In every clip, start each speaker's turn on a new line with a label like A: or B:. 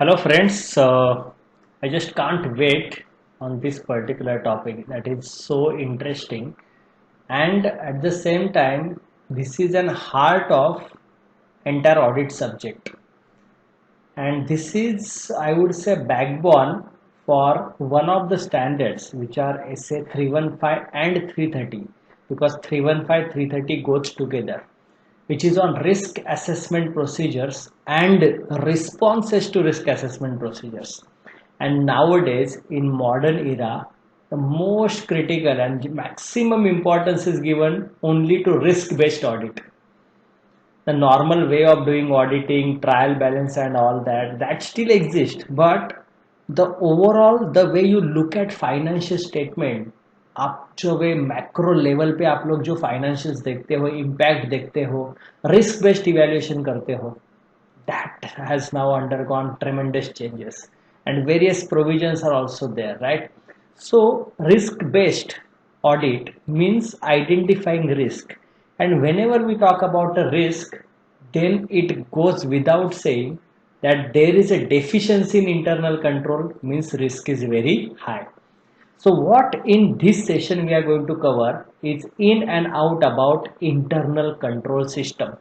A: Hello friends, I just can't wait on this particular topic that is so interesting, and at the same time this is an heart of entire audit subject, and this is, I would say, backbone for one of the standards which are SA 315 and 330, because 315 330 goes together, which is on risk assessment procedures and responses to risk assessment procedures. And nowadays, in modern era, the most critical and maximum importance is given only to risk based audit. The normal way of doing auditing, trial balance and all that still exists, but the overall, the way you look at financial statement, आप जो वे macro level पे आप लोग जो financials देखते हो, impact देखते हो, रिस्क बेस्ड इवैल्यूएशन करते हो, that has now undergone tremendous changes and various provisions are also there, right? So risk based audit means identifying risk, and whenever we talk about a risk, then it goes without saying that there is a deficiency in internal control, means risk is very high. So what in this session we are going to cover is in and out about internal control system.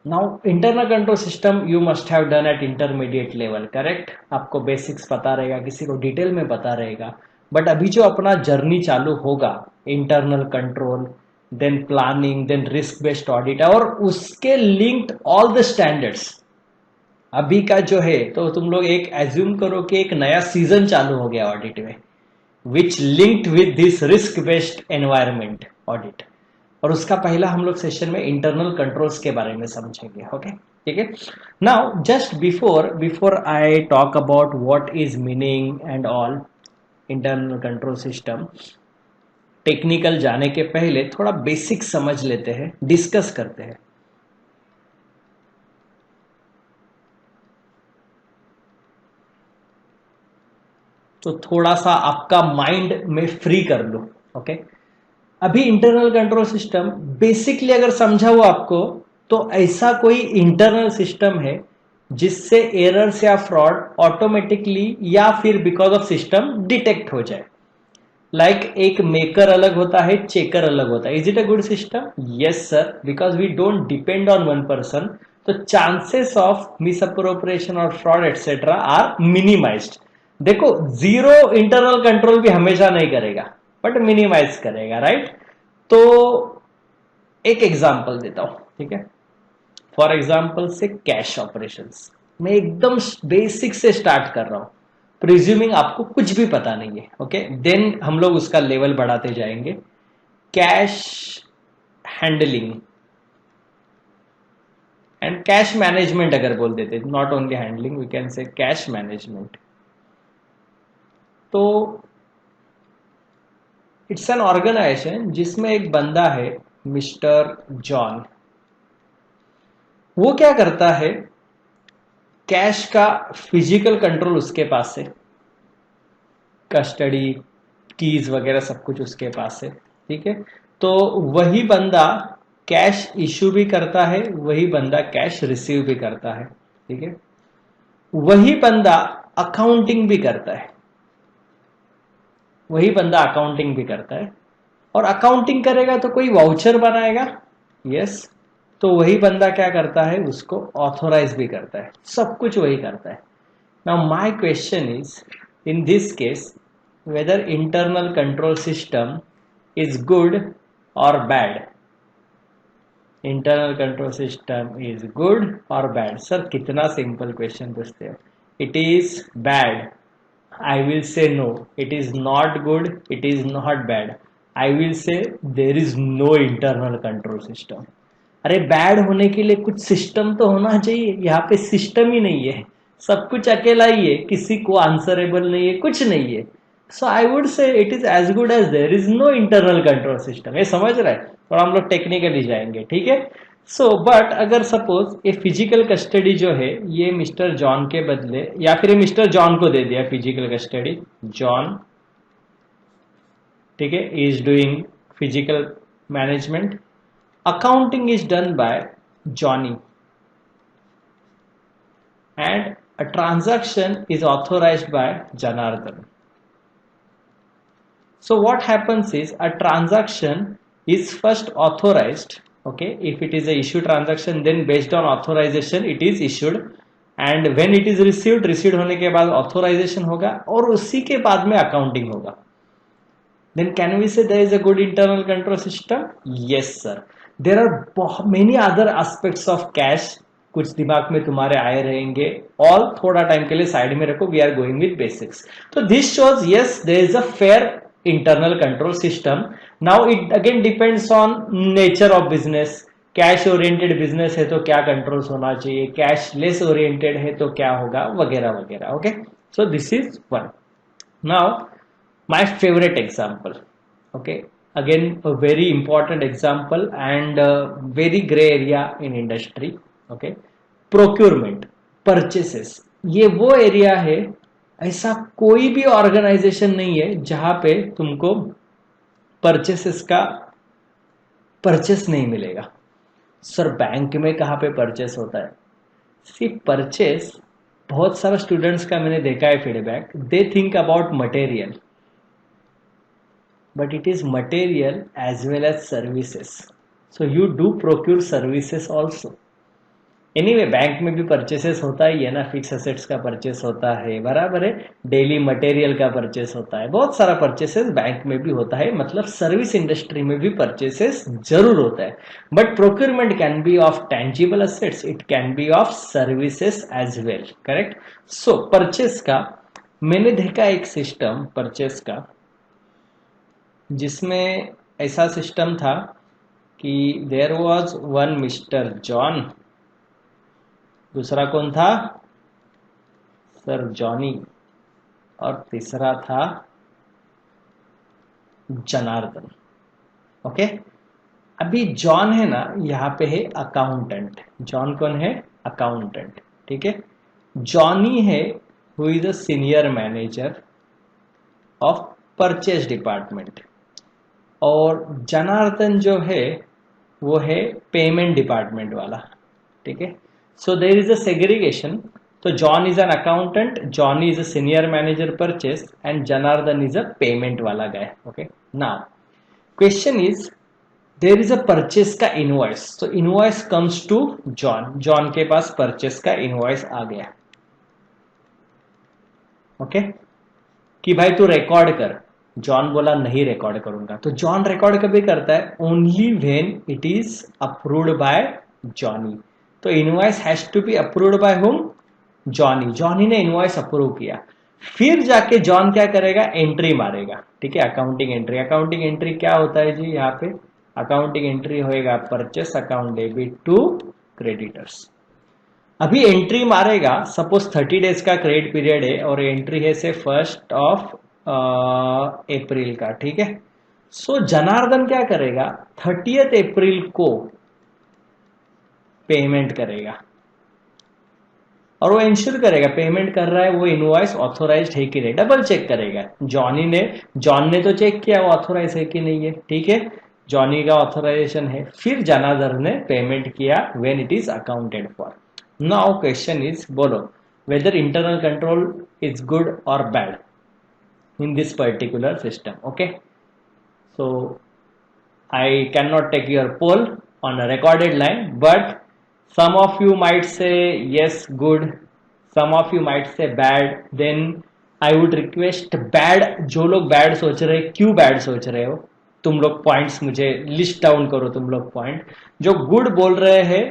A: Now internal control system you must have done at intermediate level, correct? आपको basics पता रहेगा, किसी को detail में पता रहेगा, but अभी जो अपना जर्नी चालू होगा, internal control, then planning, then risk based audit और उसके लिंक्ड ऑल द स्टैंडर्ड्स, अभी का जो है, तो तुम लोग एक एज्यूम करो कि एक नया सीजन चालू हो गया ऑडिट में, which linked with this risk based environment audit, और उसका पहला हम लोग सेशन में इंटरनल कंट्रोल्स के बारे में समझेंगे. ओके, ठीक है. Now just before I talk about what is meaning and all internal control system, technical जाने के पहले थोड़ा बेसिक समझ लेते हैं, डिस्कस करते हैं. तो थोड़ा सा आपका माइंड में फ्री कर लो. ओके, अभी इंटरनल कंट्रोल सिस्टम बेसिकली अगर समझा हो आपको, तो ऐसा कोई इंटरनल सिस्टम है जिससे एरर्स या फ्रॉड ऑटोमेटिकली या फिर बिकॉज ऑफ सिस्टम डिटेक्ट हो जाए. लाइक एक मेकर अलग होता है, चेकर अलग होता है. Is it a good system? Yes sir, because we don't depend on one person, तो चांसेस ऑफ मिस अप्रोप्रिएशन और फ्रॉड एटसेट्रा आर मिनिमाइज्ड. देखो, जीरो इंटरनल कंट्रोल भी हमेशा नहीं करेगा, बट मिनिमाइज करेगा, राइट? तो एक एग्जांपल देता हूं, ठीक है. फॉर एग्जांपल से कैश ऑपरेशंस, मैं एकदम बेसिक से स्टार्ट कर रहा हूं, प्रिज्यूमिंग आपको कुछ भी पता नहीं है. ओके, देन हम लोग उसका लेवल बढ़ाते जाएंगे. Cash handling and cash management अगर बोल देते, not only handling, we can say cash management. तो इट्स एन ऑर्गेनाइजेशन जिसमें एक बंदा है, मिस्टर जॉन. वो क्या करता है, कैश का फिजिकल कंट्रोल उसके पास है, कस्टडी, कीज वगैरह सब कुछ उसके पास है, ठीक है. तो वही बंदा कैश इशू भी करता है, वही बंदा कैश रिसीव भी करता है, ठीक है. वही बंदा अकाउंटिंग भी करता है, वही बंदा अकाउंटिंग भी करता है. और अकाउंटिंग करेगा तो कोई वाउचर बनाएगा, यस. तो वही बंदा क्या करता है, उसको ऑथोराइज भी करता है, सब कुछ वही करता है. Now my question is, in this case, whether internal control system is good और bad. Internal control system is good और बैड. सर कितना सिंपल क्वेश्चन पूछते हो. It is bad. I will say no. It is not good. It is not bad. I will say there is no internal control system. अरे bad होने के लिए कुछ system तो होना चाहिए. यहाँ पे सिस्टम ही नहीं है, सब कुछ अकेला ही है, किसी को आंसरेबल नहीं है, कुछ नहीं है. So I would say it is as good as there is no internal control system. ये समझ रहा है? थोड़ा हम लोग टेक्निकली जाएंगे, ठीक है. सो बट अगर सपोज ये फिजिकल कस्टडी जो है, ये मिस्टर जॉन के बदले, या फिर मिस्टर जॉन को दे दिया फिजिकल कस्टडी, जॉन, ठीक है, is doing physical management, accounting is done by Johnny, and a transaction is authorized by Janardhan. So what happens is a transaction is first authorized. Okay, if it is a issue transaction, then based on authorization it is issued, and when it is received होने के बाद authorization होगा और उसी के बाद में accounting होगा. Then can we say there is a good internal control system? Yes sir. There are many other aspects of cash. कुछ दिमाग में तुम्हारे आए रहेंगे, all थोड़ा टाइम के लिए साइड में रखो. We are going with basics. तो this shows yes there is a fair internal control system. Now it again depends on nature of business. Cash oriented business है तो क्या कंट्रोल्स होना चाहिए, कैश लेस ओरिएंटेड है तो क्या होगा, वगैरह वगैरह. Okay, so this is one. Now my favorite example. Okay, again a very important example and very gray area in industry. Okay, procurement, purchases. ये वो एरिया है, ऐसा कोई भी ऑर्गेनाइजेशन नहीं है जहां पे तुमको परचेसेस का परचेस नहीं मिलेगा. सर बैंक में कहाँ पे परचेस होता है? सिर्फ परचेस, बहुत सारा स्टूडेंट्स का मैंने देखा है feedback, they think about material, but it is material as well as services. So you do procure services also. Anyway, bank में भी परचेसेस होता ही है ना, फिक्स असेट्स का परचेस होता है, बराबर है, डेली मटेरियल का परचेस होता है, बहुत सारा परचेसेस बैंक में भी होता है, मतलब सर्विस इंडस्ट्री में भी परचेसेस जरूर होता है. But procurement can be of tangible assets, it can be of services as well. Correct. So purchase का मैंने देखा एक सिस्टम परचेस का, जिसमें ऐसा सिस्टम था कि there was one mister John, दूसरा कौन था? सर जॉनी, और तीसरा था जनार्दन. ओके, अभी जॉन है ना, यहाँ पे है अकाउंटेंट. जॉन कौन है? अकाउंटेंट. ठीक है. जॉनी है who is a senior manager of purchase department, और जनार्दन जो है वो है पेमेंट डिपार्टमेंट वाला. ठीक है. So there is a segregation. तो John is an accountant, Johnny is a senior manager purchase, and Janardan is a payment वाला guy. Okay. Now question is there is a purchase का इनवॉइस. तो invoice comes to John, John के पास purchase का invoice आ गया. Okay, कि भाई तू रिकॉर्ड कर. जॉन बोला नहीं रिकॉर्ड करूंगा. तो जॉन रिकॉर्ड कभी करता है? Only when it is approved by Johnny. तो invoice has to be approved by whom? Johnny. Johnny ने इनवॉइस अप्रूव किया, फिर जाके जॉन क्या करेगा? एंट्री मारेगा. ठीक है, अकाउंटिंग एंट्री. अकाउंटिंग एंट्री क्या होता है जी? यहाँ पे अकाउंटिंग एंट्री होएगा purchase account debit to creditors. अभी एंट्री मारेगा, सपोज 30 डेज का क्रेडिट पीरियड है और एंट्री है से 1 अप्रैल का. ठीक है. सो जनार्दन क्या करेगा? 30 अप्रैल को पेमेंट करेगा, और वो इंश्योर करेगा पेमेंट कर रहा है वो इनवॉइस ऑथोराइज्ड है कि नहीं, डबल चेक करेगा. जॉन ने तो चेक किया वो ऑथोराइज है कि नहीं है. ठीक है, जॉनी का ऑथोराइजेशन है. फिर जनार्दन ने पेमेंट किया when it is accounted for. Now question is, बोलो whether internal control is good और bad in this particular system. Okay, so I cannot take your poll on a recorded line, but some of you might say yes good, some of you might say bad. Then I would request bad, जो लोग bad सोच रहे, क्यों bad सोच रहे हो तुम लोग? पॉइंट्स मुझे लिस्ट डाउन करो तुम लोग पॉइंट. जो गुड बोल रहे हैं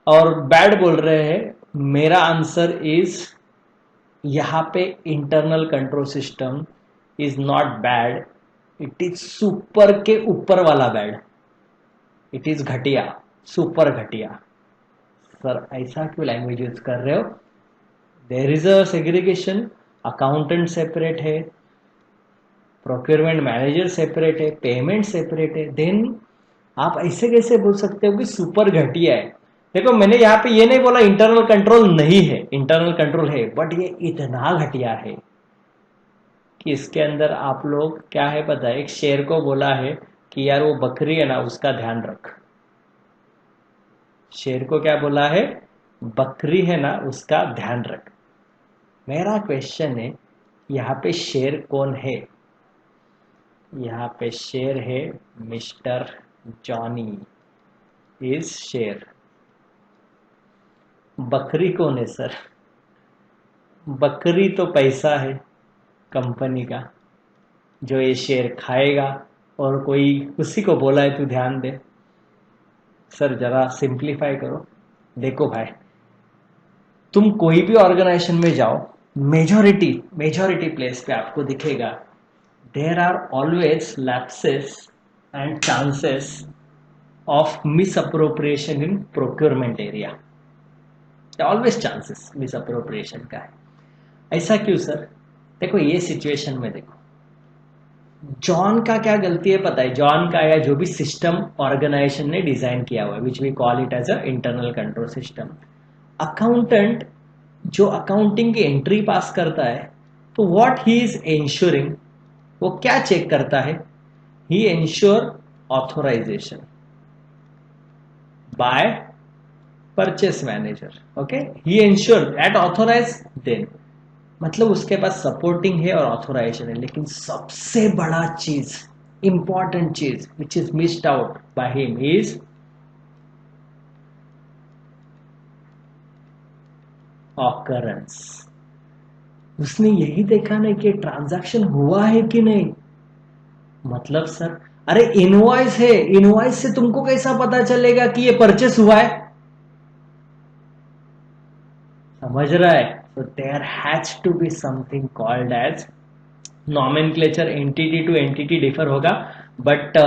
A: और बैड बोल रहे हैं, मेरा आंसर इज यहाँ पे internal control system is not bad, it is super के ऊपर वाला बैड. इट इज घटिया, सुपर घटिया. सर ऐसा क्यों लैंग्वेज यूज कर रहे हो? There is a segregation. Accountant separate है, प्रोक्योरमेंट मैनेजर सेपरेट है, पेमेंट सेपरेट है. देन आप ऐसे कैसे बोल सकते हो कि सुपर घटिया है? देखो, मैंने यहाँ पे ये नहीं बोला इंटरनल कंट्रोल नहीं है, इंटरनल कंट्रोल है, बट ये इतना घटिया है कि इसके अंदर आप लोग क्या है पता है, एक शेर को बोला है कि यार वो बकरी है ना उसका ध्यान रख. शेर को क्या बोला है? बकरी है ना, उसका ध्यान रख। मेरा क्वेश्चन है, यहाँ पे शेर कौन है? यहाँ पे शेर है मिस्टर जॉनी इज शेर। बकरी कौन है सर? बकरी तो पैसा है कंपनी का, जो ये शेर खाएगा, और कोई उसी को बोला है तू ध्यान दे। सर जरा सिंप्लीफाई करो। देखो भाई, तुम कोई भी ऑर्गेनाइजेशन में जाओ, मेजॉरिटी मेजॉरिटी प्लेस पे आपको दिखेगा there are always lapses and chances of misappropriation in procurement area. Always chances misappropriation का है। ऐसा क्यों सर? देखो ये सिचुएशन में देखो, जॉन का क्या गलती है पता है? जॉन का या जो भी सिस्टम ऑर्गेनाइजेशन ने डिजाइन किया हुआ है, which we call it as a internal control system. Accountant जो अकाउंटिंग की एंट्री पास करता है, तो व्हाट ही इज इंश्योरिंग, वो क्या चेक करता है? He ensure authorisation by purchase manager. Okay, he ensure at authorise then, मतलब उसके पास सपोर्टिंग है और ऑथोराइजेशन है। लेकिन सबसे बड़ा चीज, इंपॉर्टेंट चीज which is missed out by him is occurrence. उसने यही देखा नहीं कि ट्रांजैक्शन हुआ है कि नहीं। मतलब सर, अरे इनवॉइस है, इनवॉइस से तुमको कैसा पता चलेगा कि ये परचेस हुआ है? समझ रहा है? तो there has to be something called as nomenclature, entity to entity differ होगा, बट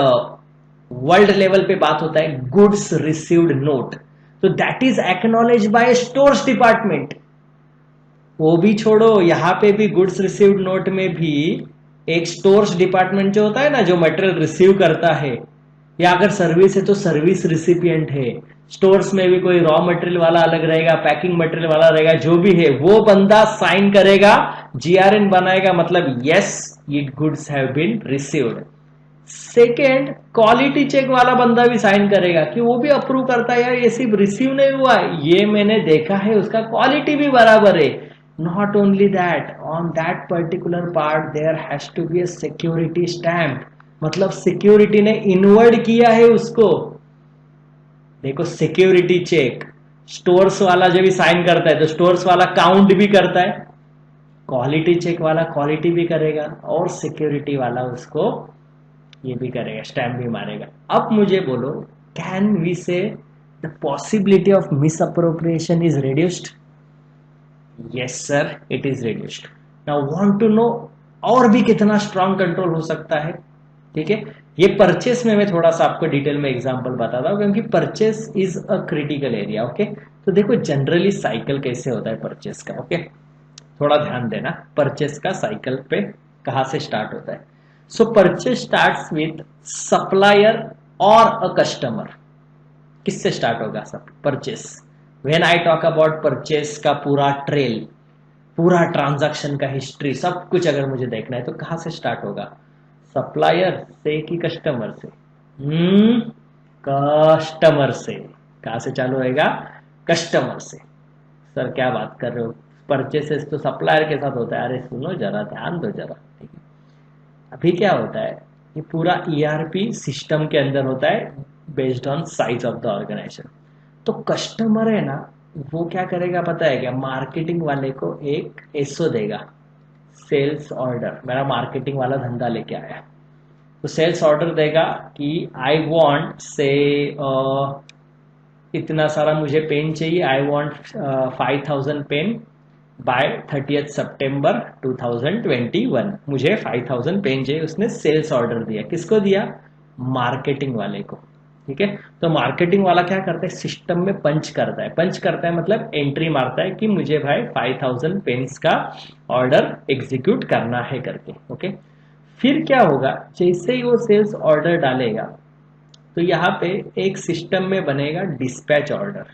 A: वर्ल्ड लेवल पे बात होता है गुड्स रिसीव्ड नोट, तो that is acknowledge by stores department. वो भी छोड़ो, यहां पे भी गुड्स रिसीव्ड नोट में भी एक स्टोर्स डिपार्टमेंट जो होता है ना, जो मटेरियल रिसीव करता है, या अगर सर्विस है तो सर्विस रिसिपिएंट है। स्टोर्स में भी कोई रॉ मटेरियल वाला अलग रहेगा, पैकिंग मटेरियल वाला रहेगा, जो भी है वो बंदा साइन करेगा, जीआरएन बनाएगा, मतलब yes it goods have been received. Second, quality check वाला बंदा भी साइन करेगा कि वो भी अप्रूव करता है, यार ये सिर्फ रिसीव नहीं हुआ है, ये मैंने देखा है, उसका क्वालिटी भी बराबर है। Not only that, on that particular part there has to be a security stamp, मतलब सिक्योरिटी ने इनवर्ड किया है उसको। देखो सिक्योरिटी चेक, स्टोर्स वाला जब भी साइन करता है तो स्टोर्स वाला काउंट भी करता है, क्वालिटी चेक वाला क्वालिटी भी करेगा, और सिक्योरिटी वाला उसको ये भी करेगा, स्टैम्प भी मारेगा। अब मुझे बोलो, can we say the possibility of misappropriation is reduced? Yes sir, it is reduced. Now want to know और भी कितना स्ट्रांग कंट्रोल हो सकता है? ठीक है, ये परचेस में मैं थोड़ा सा आपको डिटेल में एग्जांपल बताता हूं, क्योंकि purchase is a critical area. Okay, तो देखो जनरली साइकिल कैसे होता है परचेस का। ओके, थोड़ा ध्यान देना, परचेस का साइकिल पे कहां से स्टार्ट होता है। So purchase starts with supplier और अ कस्टमर। किससे स्टार्ट होगा सब purchase? When I talk about purchase का पूरा ट्रेल, पूरा ट्रांजैक्शन का हिस्ट्री, सब कुछ अगर मुझे देखना है तो कहां से स्टार्ट होगा? सप्लायर से कि कस्टमर से? कस्टमर से। कहां से चालू होएगा? कस्टमर से। सर क्या बात कर रहे हो, परचेसेस तो सप्लायर के साथ होता है। अरे सुनो जरा, ध्यान दो जरा। ठीक है, अभी क्या होता है, ये पूरा ईआरपी सिस्टम के अंदर होता है based on size of the organisation. तो कस्टमर है ना, वो क्या करेगा पता है क्या? मार्केटिंग वाले को एक एसओ देगा, सेल्स ऑर्डर। मेरा मार्केटिंग वाला धंधा लेके आया, तो सेल्स ऑर्डर देगा कि आई वांट से इतना सारा मुझे पेन चाहिए, आई वांट 5000 पेन बाय 30 सितंबर 2021, मुझे 5000 पेन चाहिए। उसने सेल्स ऑर्डर दिया, किसको दिया? मार्केटिंग वाले को। ठीक है, तो मार्केटिंग वाला क्या करता है? सिस्टम में पंच करता है। पंच करता है मतलब एंट्री मारता है कि मुझे भाई 5000 पेन्स का ऑर्डर एग्जीक्यूट करना है करके। ओके, फिर क्या होगा, जैसे ही वो सेल्स ऑर्डर डालेगा, तो यहाँ पे एक सिस्टम में बनेगा dispatch order,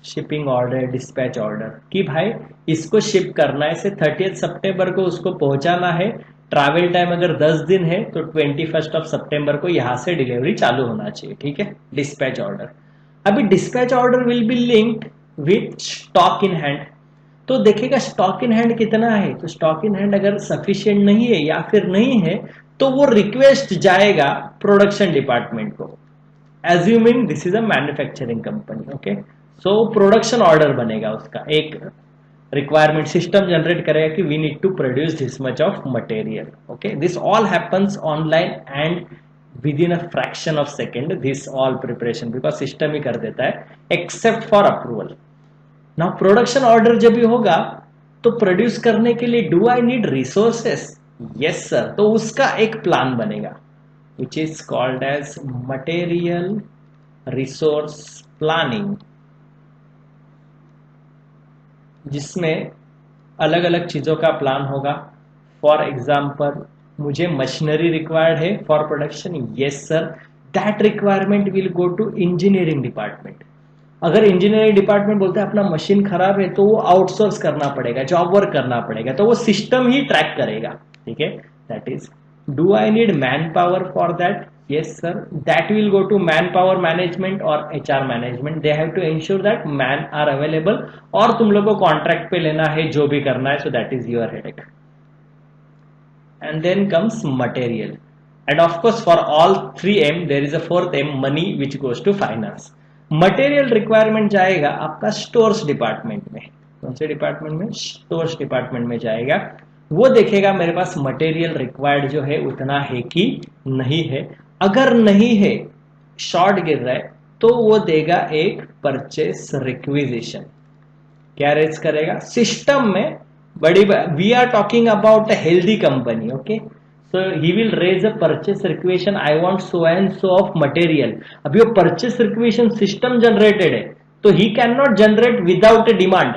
A: shipping order, dispatch order, कि भाई इसको शिप करना है, से 30 सितंबर को उसको पहुंचाना है। ट्रैवल टाइम अगर 10 दिन है तो 21 सितंबर को यहां से डिलीवरी चालू होना चाहिए। ठीक है, डिस्पैच ऑर्डर। अभी dispatch order will be linked with stock in hand, तो देखेगा स्टॉक इन हैंड कितना है, तो स्टॉक इन हैंड अगर सफिशिएंट नहीं है या फिर नहीं है तो वो रिक्वेस्ट जाएगा प्रोडक्शन डिपार्टमेंट को, assuming this is a manufacturing company, okay. So production order बनेगा, उसका एक रिक्वायरमेंट सिस्टम जनरेट करेगा कि we need to produce this much of material, okay. This all happens online and within a fraction of second, this all preparation because system ही कर देता है except for approval. Now production order जब भी होगा तो produce करने के लिए do I need resources, yes sir, तो उसका एक प्लान बनेगा which is called as material resource planning, जिसमें अलग अलग चीजों का प्लान होगा। फॉर एग्जाम्पल मुझे मशीनरी रिक्वायर्ड है for production, yes sir, that requirement will go to engineering department. अगर इंजीनियरिंग डिपार्टमेंट बोलते हैं अपना मशीन खराब है तो वो आउटसोर्स करना पड़ेगा, जॉब वर्क करना पड़ेगा, तो वो सिस्टम ही ट्रैक करेगा, ठीक है। That is do I need man power for that, yes sir, that will go to manpower management or HR management, they have to ensure that man are available, और तुम लोग को कॉन्ट्रैक्ट पे लेना है जो भी करना है, so that is your headache. And then comes material, and of course for all 3M there is a 4th M, money, which goes to finance. Material requirement जाएगा आपका स्टोर्स डिपार्टमेंट में, कौन से डिपार्टमेंट में, स्टोर्स डिपार्टमेंट में जाएगा। वो देखेगा मेरे पास मटेरियल रिक्वायर्ड जो है उतना है कि नहीं है, अगर नहीं है, शॉर्ट गिर रहा है, तो वो देगा एक परचेस रिक्विजिशन। क्या रेज करेगा सिस्टम में, बड़ी we are talking about a healthy company, okay. So he will raise a purchase requisition, I want so and so of material. अभी वो परचेस रिक्वेशन सिस्टम जनरेटेड है तो he can not generate without a demand,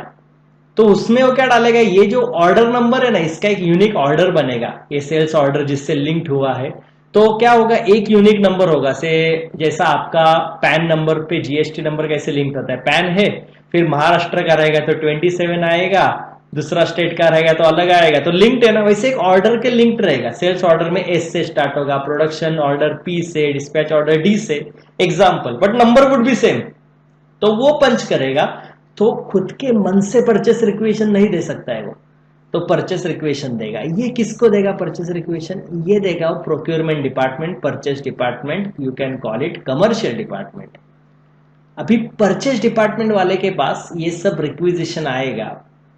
A: तो उसमें वो क्या डालेगा, ये जो ऑर्डर नंबर है ना इसका एक यूनिक ऑर्डर बनेगा, ये सेल्स ऑर्डर जिससे लिंक्ड हुआ है, तो क्या होगा एक यूनिक नंबर होगा, से जैसा आपका पैन नंबर पे जीएसटी नंबर कैसे लिंक होता है, पैन है फिर महाराष्ट्र का रहेगा तो 27 आएगा, दूसरा स्टेट का रहेगा तो अलग आएगा, तो लिंक्ड है ना, वैसे एक ऑर्डर के लिंक्ड रहेगा। सेल्स ऑर्डर में एस से स्टार्ट होगा, प्रोडक्शन ऑर्डर पी से, डिस्पैच ऑर्डर डी से, example, but number would be same, तो वो पंच करेगा। तो खुद के मन से परचेस रिक्वेशन नहीं दे सकता है वो, तो परचेस रिक्वेशन देगा। ये किसको देगा परचेस रिक्वेशन, ये देगा procurement department, purchase department, you can call it commercial department. अभी परचेस डिपार्टमेंट वाले के पास ये सब रिक्विजिशन आएगा,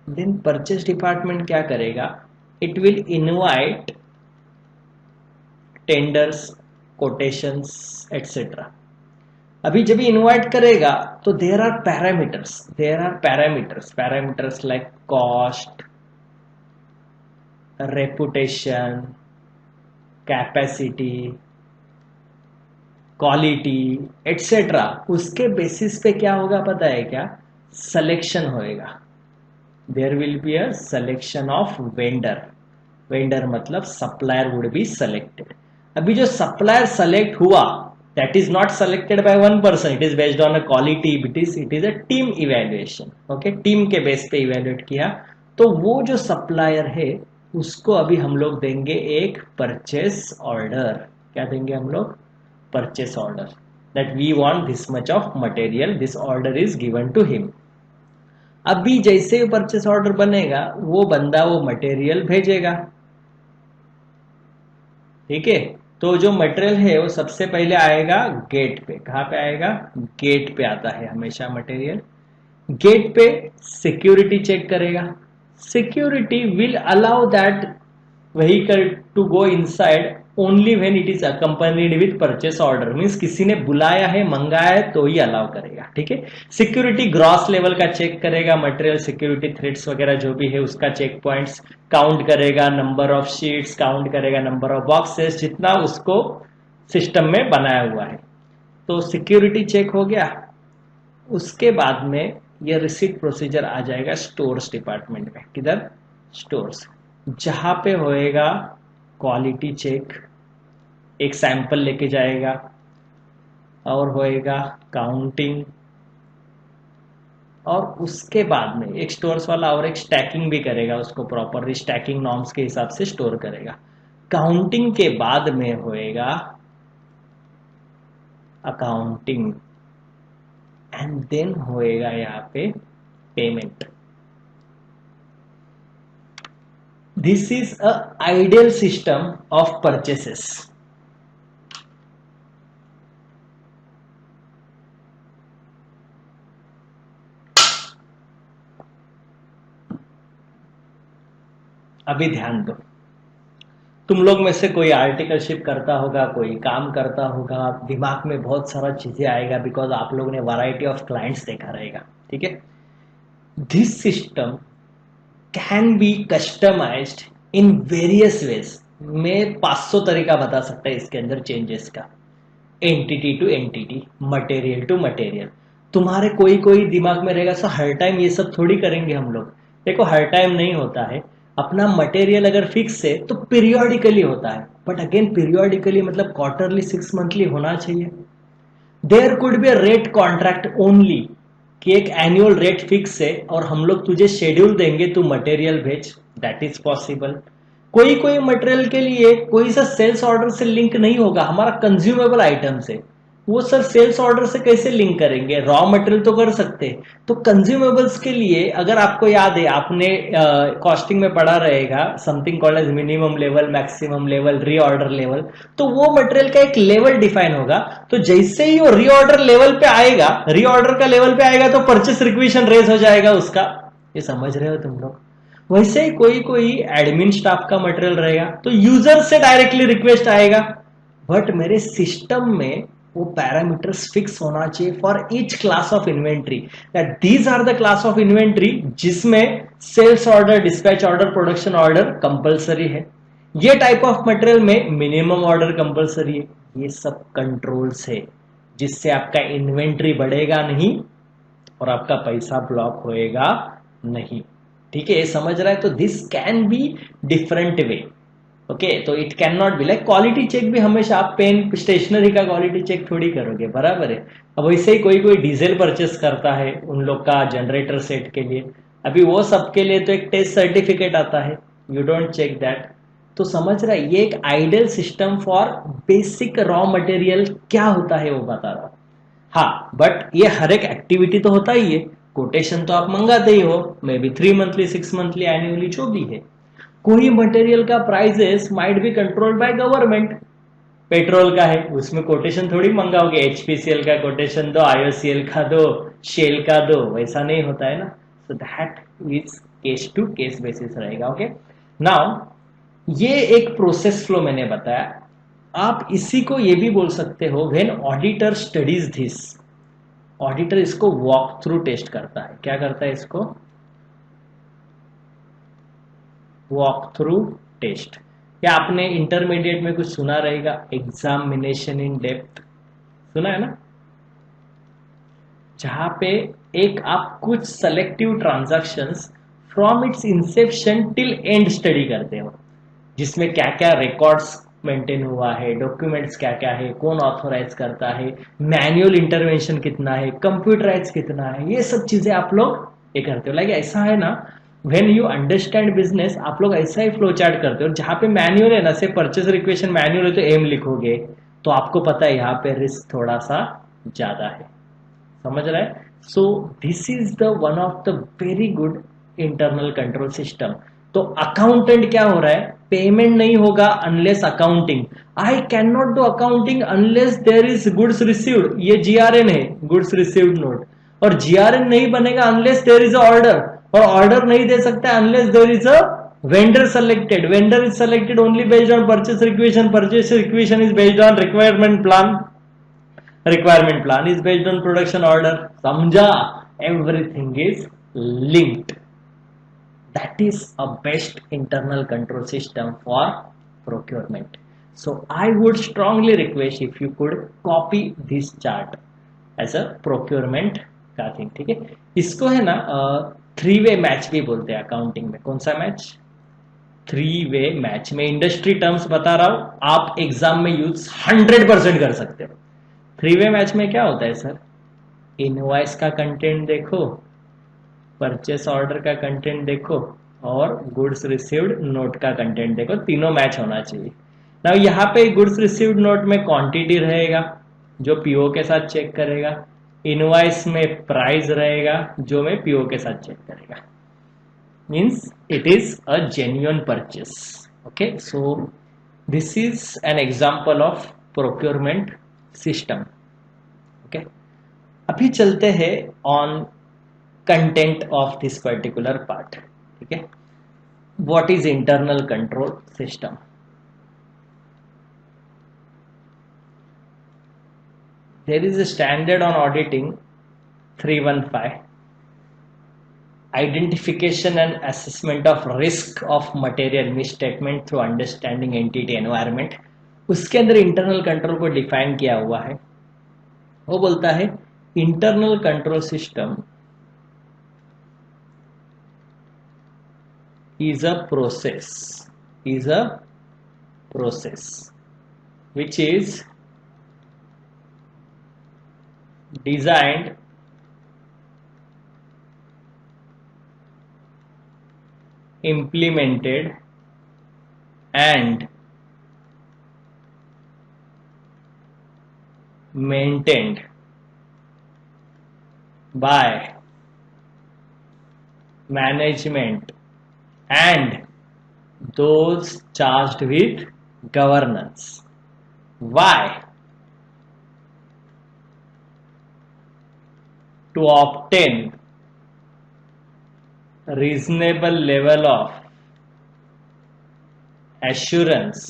A: देन परचेस डिपार्टमेंट क्या करेगा, it will invite tenders, quotations etcetera. अभी जब इनवाइट करेगा तो there are parameters like cost, reputation, capacity, quality etcetera. उसके बेसिस पे क्या होगा पता है क्या, सिलेक्शन होएगा, there will be a selection of vendor मतलब सप्लायर वुड बी सेलेक्टेड। अभी जो सप्लायर सेलेक्ट हुआ that is not selected by one person, it is based on a quality, it is a team evaluation, okay, team के base पे evaluate किया, तो वो जो सप्लायर है उसको अभी हम लोग देंगे एक परचेस ऑर्डर। क्या देंगे हम लोग, purchase order, that we want this much of material, this order is given to him. अभी जैसे परचेस ऑर्डर बनेगा वो बंदा वो मटेरियल भेजेगा, ठीक है। तो जो मटेरियल है वो सबसे पहले आएगा गेट पे, कहाँ पे आएगा, गेट पे आता है हमेशा मटेरियल। गेट पे सिक्योरिटी चेक करेगा, security will allow that vehicle to go inside only when it is accompanied with purchase order, means किसी ने बुलाया है मंगाया है तो ही अलाउ करेगा, ठीक है। सिक्योरिटी ग्रॉस लेवल का चेक करेगा, मटेरियल सिक्योरिटी थ्रेड्स वगैरह जो भी है उसका चेक पॉइंट्स काउंट करेगा, नंबर ऑफ शीट्स काउंट करेगा, नंबर ऑफ बॉक्सेस, जितना उसको सिस्टम में बनाया हुआ है। तो सिक्योरिटी चेक हो गया, उसके बाद में ये रिसीट प्रोसीजर आ जाएगा स्टोर्स डिपार्टमेंट में। किधर, स्टोर्स, जहां पे होएगा क्वालिटी चेक, एक सैंपल लेके जाएगा, और होएगा काउंटिंग, और उसके बाद में एक स्टोर्स वाला और एक स्टैकिंग भी करेगा, उसको प्रॉपरली स्टैकिंग नॉर्म्स के हिसाब से स्टोर करेगा। काउंटिंग के बाद में होएगा अकाउंटिंग, एंड देन होएगा यहाँ पे payment. This is a ideal system of purchases. अभी ध्यान दो, तुम लोग में से कोई आर्टिकलशिप करता होगा, कोई काम करता होगा, दिमाग में बहुत सारा चीजें आएगा, बिकॉज आप लोगों ने वैरायटी ऑफ क्लाइंट्स देखा रहेगा, ठीक है। This system can be customised in various ways. मैं 500 तरीका बता सकता है इसके अंदर चेंजेस का। Entity to entity, material to material. तुम्हारे कोई कोई दिमाग में रहेगा सर हर टाइम ये सब थोड़ी करेंगे हम लोग। देखो हर टाइम नहीं होता है। अपना मटेरियल अगर फिक्स है तो पीरियोडिकली होता है, बट अगेन पीरियोडिकली मतलब क्वार्टरली, 6 मंथली होना चाहिए। There could be a rate contract only, कि एक एनुअल रेट फिक्स है और हम लोग तुझे शेड्यूल देंगे, तू मटेरियल भेज, दैट इज पॉसिबल। कोई कोई मटेरियल के लिए कोई सा सेल्स ऑर्डर से लिंक नहीं होगा, हमारा कंज्यूमेबल आइटम से, वो सर सेल्स ऑर्डर से कैसे लिंक करेंगे, रॉ मटेरियल तो कर सकते हैं। तो कंज्यूमेबल्स के लिए अगर आपको याद है, आपने कॉस्टिंग में पढ़ा रहेगा something called as minimum level, maximum level, reorder level. तो वो मटेरियल का एक लेवल डिफाइन होगा। तो जैसे ही वो रीऑर्डर लेवल पे आएगा, रीऑर्डर का लेवल पे आएगा, तो परचेस रिक्वेशन रेज हो जाएगा उसका। ये समझ रहे हो तुम लोग। वैसे ही कोई कोई एडमिन स्टाफ का मटेरियल रहेगा तो यूजर से डायरेक्टली रिक्वेस्ट आएगा, बट मेरे सिस्टम में वो पैरामीटर्स फिक्स होना चाहिए for each class of inventory, that these are the class of inventory जिसमें sales order, dispatch order, production order compulsory है। ये टाइप ऑफ मटेरियल में मिनिमम ऑर्डर कंपलसरी है। ये सब कंट्रोल्स है जिससे आपका इन्वेंट्री बढ़ेगा नहीं और आपका पैसा ब्लॉक होएगा नहीं। ठीक है, ये समझ रहा है। तो this can be different way. Okay, तो it can not be like quality check भी हमेशा आप पेन स्टेशनरी का क्वालिटी चेक थोड़ी करोगे, बराबर है। अब वैसे ही कोई कोई डीजल परचेस करता है उन लोग का जनरेटर सेट के लिए, अभी वो सबके लिए तो एक टेस्ट सर्टिफिकेट आता है, यू डोंट चेक दैट। तो समझ रहा है, ये एक ideal system for basic raw material क्या होता है वो बता रहा हूं। हाँ, बट ये हर एक एक्टिविटी तो होता ही है। कोटेशन तो आप मंगाते ही हो, may be 3 monthly, 6 monthly, annually, जो भी है। कोई मटेरियल का prices might be controlled by government. Petrol का है, उसमें कोटेशन थोड़ी मंगाओगे, एचपीसीएल का कोटेशन दो, आईओसीएल का दो, शेल का दो, वैसा नहीं होता है ना। So that is case to case basis रहेगा। ओके, नाउ ये एक प्रोसेस फ्लो मैंने बताया। आप इसी को ये भी बोल सकते हो, when auditor studies this, auditor इसको वॉक थ्रू टेस्ट करता है। क्या करता है इसको? Walk through test. या आपने इंटरमीडिएट में कुछ सुना रहेगा, एग्जामिनेशन इन डेप्थ, सुना है ना, जहां पे एक आप कुछ selective transactions from its inception till and study करते हो, जिसमें क्या क्या रिकॉर्ड्स मेंटेन हुआ है, डॉक्यूमेंट्स क्या क्या है, कौन ऑथोराइज करता है, मैनुअल इंटरवेंशन कितना है, कंप्यूटराइज कितना है, ये सब चीजें आप लोग ये करते हो। लाइक ऐसा है ना, व्हेन यू अंडरस्टैंड बिजनेस, आप लोग ऐसा ही फ्लो चार्ट करते हो। जहां पे मैनुअल है ना, से परचेस रिक्वेशन मैनुअल है तो एम लिखोगे, तो आपको पता है यहाँ पे रिस्क थोड़ा सा ज्यादा है। समझ रहा है? So this is the one of the very good internal control system. तो अकाउंटेंट क्या हो रहा है, पेमेंट नहीं होगा unless accounting, I can not do accounting unless there is goods received, ये जीआरएन है, गुड्स रिसीव्ड नोट। और जीआरएन नहीं बनेगा अनलेस देयर इज ऑर्डर, और ऑर्डर नहीं दे सकता unless there is a vendor selected, vendor is selected only based on purchase requisition, purchase requisition is based on requirement plan, requirement plan is based on production order। समझा? everything is linked। that is a best internal control system for procurement। so I would strongly request if you could copy this chart as a procurement का thing. ठीक है, इसको है ना 3 way match भी बोलते हैं अकाउंटिंग में। कौन सा मैच? 3 way match. में इंडस्ट्री टर्म्स बता रहा हूं, आप एग्जाम में यूज 100% कर सकते हो। 3 वे मैच में क्या होता है सर? इनवॉइस का कंटेंट देखो, परचेस ऑर्डर का कंटेंट देखो, और गुड्स रिसीव्ड नोट का कंटेंट देखो, तीनों मैच होना चाहिए ना। यहाँ पे गुड्स रिसीव्ड नोट में क्वांटिटी रहेगा जो पीओ के साथ चेक करेगा, इनवॉइस में प्राइस रहेगा जो मैं पीओ के साथ चेक करेगा, means it is a genuine purchase. Okay, so this is an example of procurement system. Okay, अभी चलते हैं on content of this particular part. ठीक है, what is internal control system? There is a standard on auditing 315, identification and assessment of risk of material misstatement through understanding entity environment। उसके अंदर internal control को define किया हुआ है। वो बोलता है internal control system is a process which is designed, implemented and maintained by management and those charged with governance। Why? To obtain reasonable level of assurance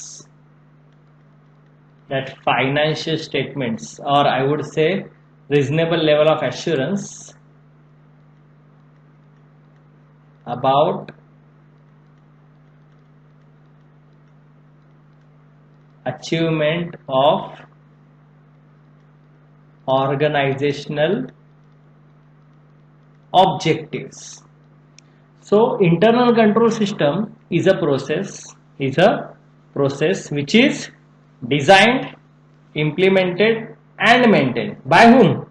A: that financial statements, or I would say reasonable level of assurance about achievement of organizational objectives। So internal control system is a process which is designed, implemented and maintained by whom?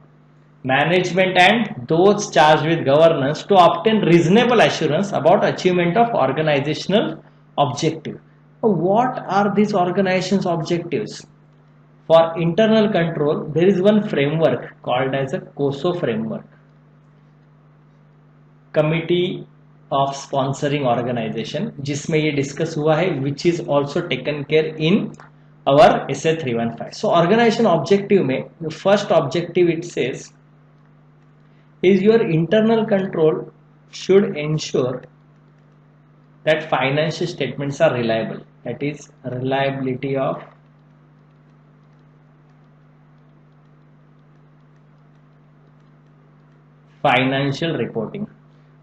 A: Management and those charged with governance to obtain reasonable assurance about achievement of organizational objective। What are these organization's objectives? For internal control there is one framework called as a COSO framework, committee of sponsoring organisation, जिसमें ये discuss हुआ है, which is also taken care in our SA 315। So organisation objective में first objective it says is your internal control should ensure that financial statements are reliable, that is reliability of financial reporting.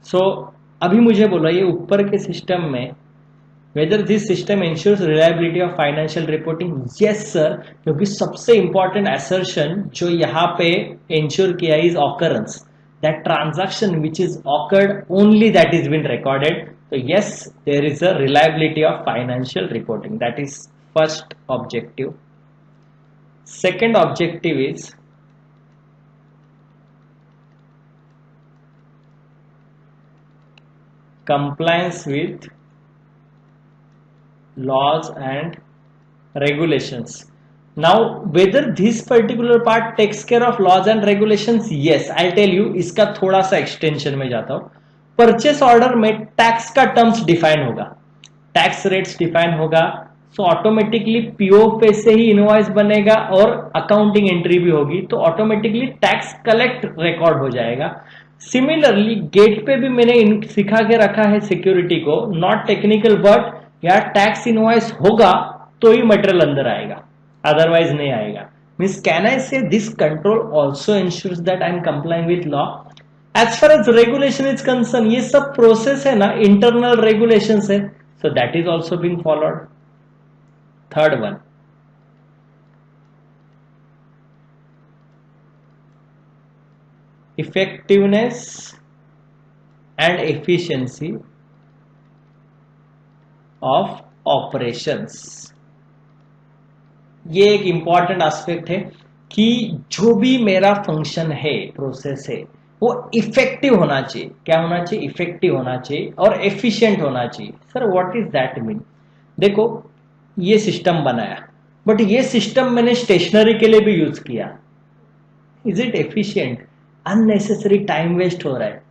A: So अभी मुझे बोला ये ऊपर के system में whether this system ensures reliability of financial reporting. Yes sir, क्योंकि सबसे important assertion जो यहाँ पे इंश्योर किया is occurrence, that transaction which is occurred only that is been recorded. तो yes, there is a reliability of financial reporting, that is first objective. Second objective is compliance with laws and regulations। Now whether this particular part takes care of laws and regulations, yes, I'll tell you, इसका थोड़ा सा extension में जाता हूं। Purchase order में tax का terms define होगा, tax rates define होगा, सो ऑटोमेटिकली पीओ पे से ही इनवॉइस बनेगा और अकाउंटिंग एंट्री भी होगी, तो ऑटोमेटिकली टैक्स कलेक्ट रिकॉर्ड हो जाएगा। सिमिलरली गेट पे भी मैंने सिखा के रखा है सिक्योरिटी को, नॉट टेक्निकल बट यार टैक्स इनवॉइस होगा तो ही मटेरियल अंदर आएगा, अदरवाइज नहीं आएगा। Means can I say this control also ensures that I am complying with law. As far as regulation is concern, ये सब प्रोसेस है ना, इंटरनल रेगुलेशन है, so that is also being followed. Third one, effectiveness and efficiency of operations। ये एक important aspect है कि जो भी मेरा फंक्शन है, प्रोसेस है, वो इफेक्टिव होना चाहिए। क्या होना चाहिए? इफेक्टिव होना चाहिए और एफिशिएंट होना चाहिए। Sir what is that mean? देखो ये सिस्टम बनाया, बट ये सिस्टम मैंने स्टेशनरी के लिए भी यूज किया, is it efficient? Unnecessary time waste हो रहा है,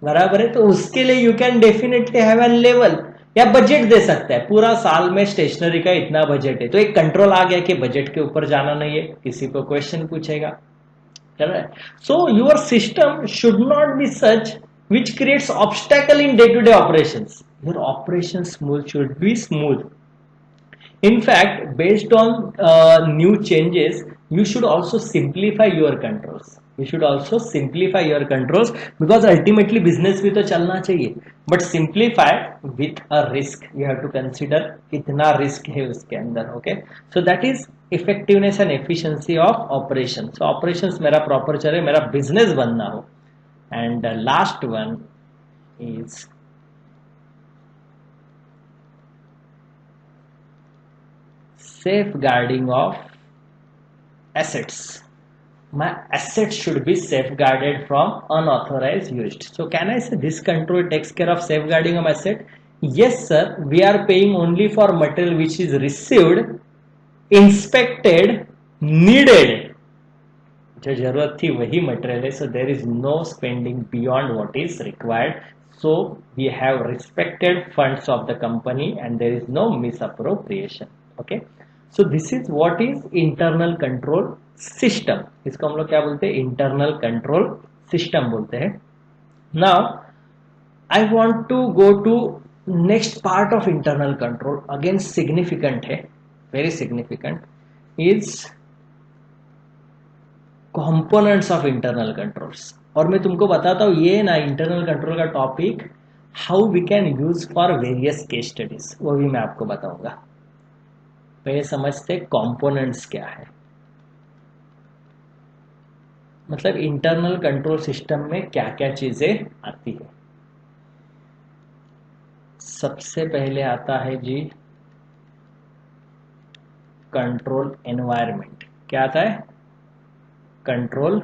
A: बराबर है। तो उसके लिए you can definitely have an level या बजट दे सकता है, पूरा साल में स्टेशनरी का इतना बजट है, तो एक कंट्रोल आ गया कि बजट के ऊपर जाना नहीं है, किसी को क्वेश्चन पूछेगा। So your system should not be such which creates obstacle in day-to-day operations. Your operations smooth should be smooth. In fact, based on new changes, you should also simplify your controls. You should also simplify your controls because ultimately business भी तो चलना चाहिए. But simplify with a risk. You have to consider कितना risk है उसके अंदर. Okay. So that is effectiveness and efficiency of operations. So operations मेरा proper चले, मेरा business बनना हो. And the last one is safeguarding of assets. My assets should be safeguarded from unauthorized use. So can I say this control takes care of safeguarding of asset? Yes sir, we are paying only for material which is received, inspected, needed. जो जरूरत थी वही material है, so there is no spending beyond what is required. So we have respected funds of the company and there is no misappropriation. Okay, so this is what is internal control system. इसको हम लोग क्या बोलते हैं? Internal control system बोलते हैं. Now I want to go to next part of internal control. Again significant है, very significant, is components of internal controls. और मैं तुमको बताता हूँ ये ना इंटरनल कंट्रोल का topic how we can use for various case studies, वो भी मैं आपको बताऊंगा. पहले समझते कंपोनेंट्स क्या है. मतलब इंटरनल कंट्रोल सिस्टम में क्या क्या चीजें आती है. सबसे पहले आता है जी कंट्रोल एनवायरनमेंट. क्या आता है? Control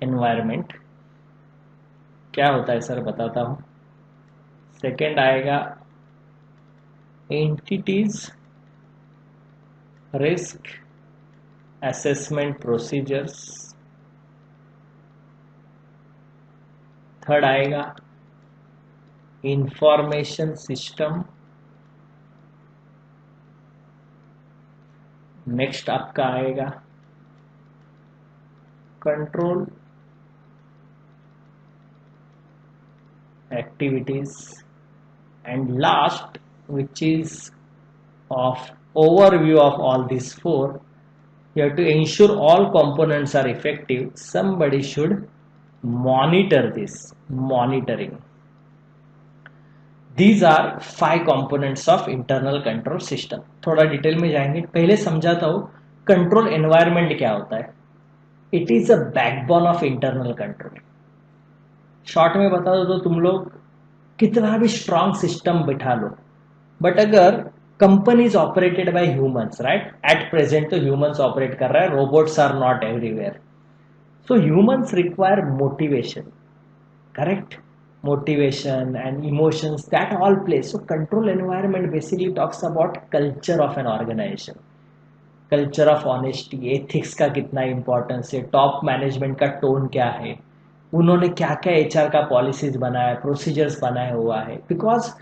A: environment. क्या होता है सर? बताता हूं. सेकेंड आएगा entities risk assessment procedures. Third आएगा इंफॉर्मेशन सिस्टम. नेक्स्ट आपका आएगा control activities, and last, which is of overview of all these four, you have to ensure all components are effective. Somebody should monitor this. Monitoring. These are 5 components of internal control system. थोड़ा detail में जाएंगे. पहले समझाता हूँ control environment क्या होता है. It is a backbone of internal control. Short में बता दो तो तुम लोग कितना भी स्ट्रॉन्ग सिस्टम बिठा लो, बट अगर company is operated by humans, right, at present तो ह्यूमंस ऑपरेट कर रहा है, robots are not everywhere. So humans require motivation, correct, motivation and emotions that all play. So control environment basically talks about culture of an organization, culture of honesty, ethics का कितना importance है, top management का tone क्या है, उन्होंने क्या क्या HR का policies बनाया, procedures बनाया हुआ है. Because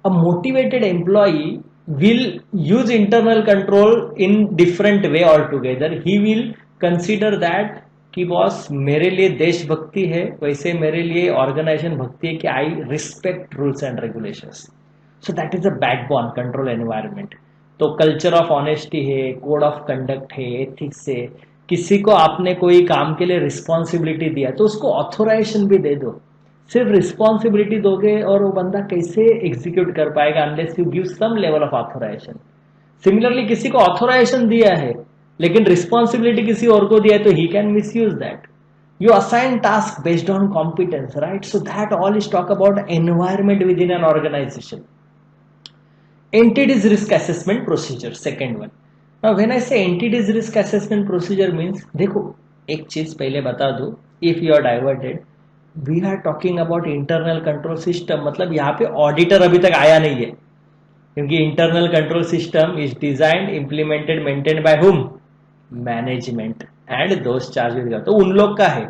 A: a motivated employee will use internal control in different way altogether. He will consider that कि बॉस मेरे लिए देशभक्ति है, वैसे मेरे लिए ऑर्गेनाइजेशन भक्ति है कि I respect rules and regulations. So that is a backbone control environment. तो कल्चर ऑफ ऑनेस्टी है, कोड ऑफ कंडक्ट है, एथिक्स है. किसी को आपने कोई काम के लिए रिस्पॉन्सिबिलिटी दिया तो उसको ऑथोराइजेशन भी दे दो. सिर्फ रिस्पॉन्सिबिलिटी दोगे और वो बंदा कैसे एग्जीक्यूट कर पाएगा unless you give some level of authorisation. Similarly किसी को ऑथोराइजेशन दिया है लेकिन रिस्पॉन्सिबिलिटी किसी और को दिया है तो he can misuse that. You assign task based on competence, right. So that all is talk about environment within an organisation. Entities risk assessment procedure, second one. Now when I say entities risk assessment procedure means, देखो एक चीज पहले बता दो, if you are diverted, we are talking about internal control system. मतलब यहाँ पे auditor अभी तक आया नहीं है, क्योंकि internal control system is designed, implemented, maintain by whom? Management and दोस्त चार्जेस. तो उन लोग का है.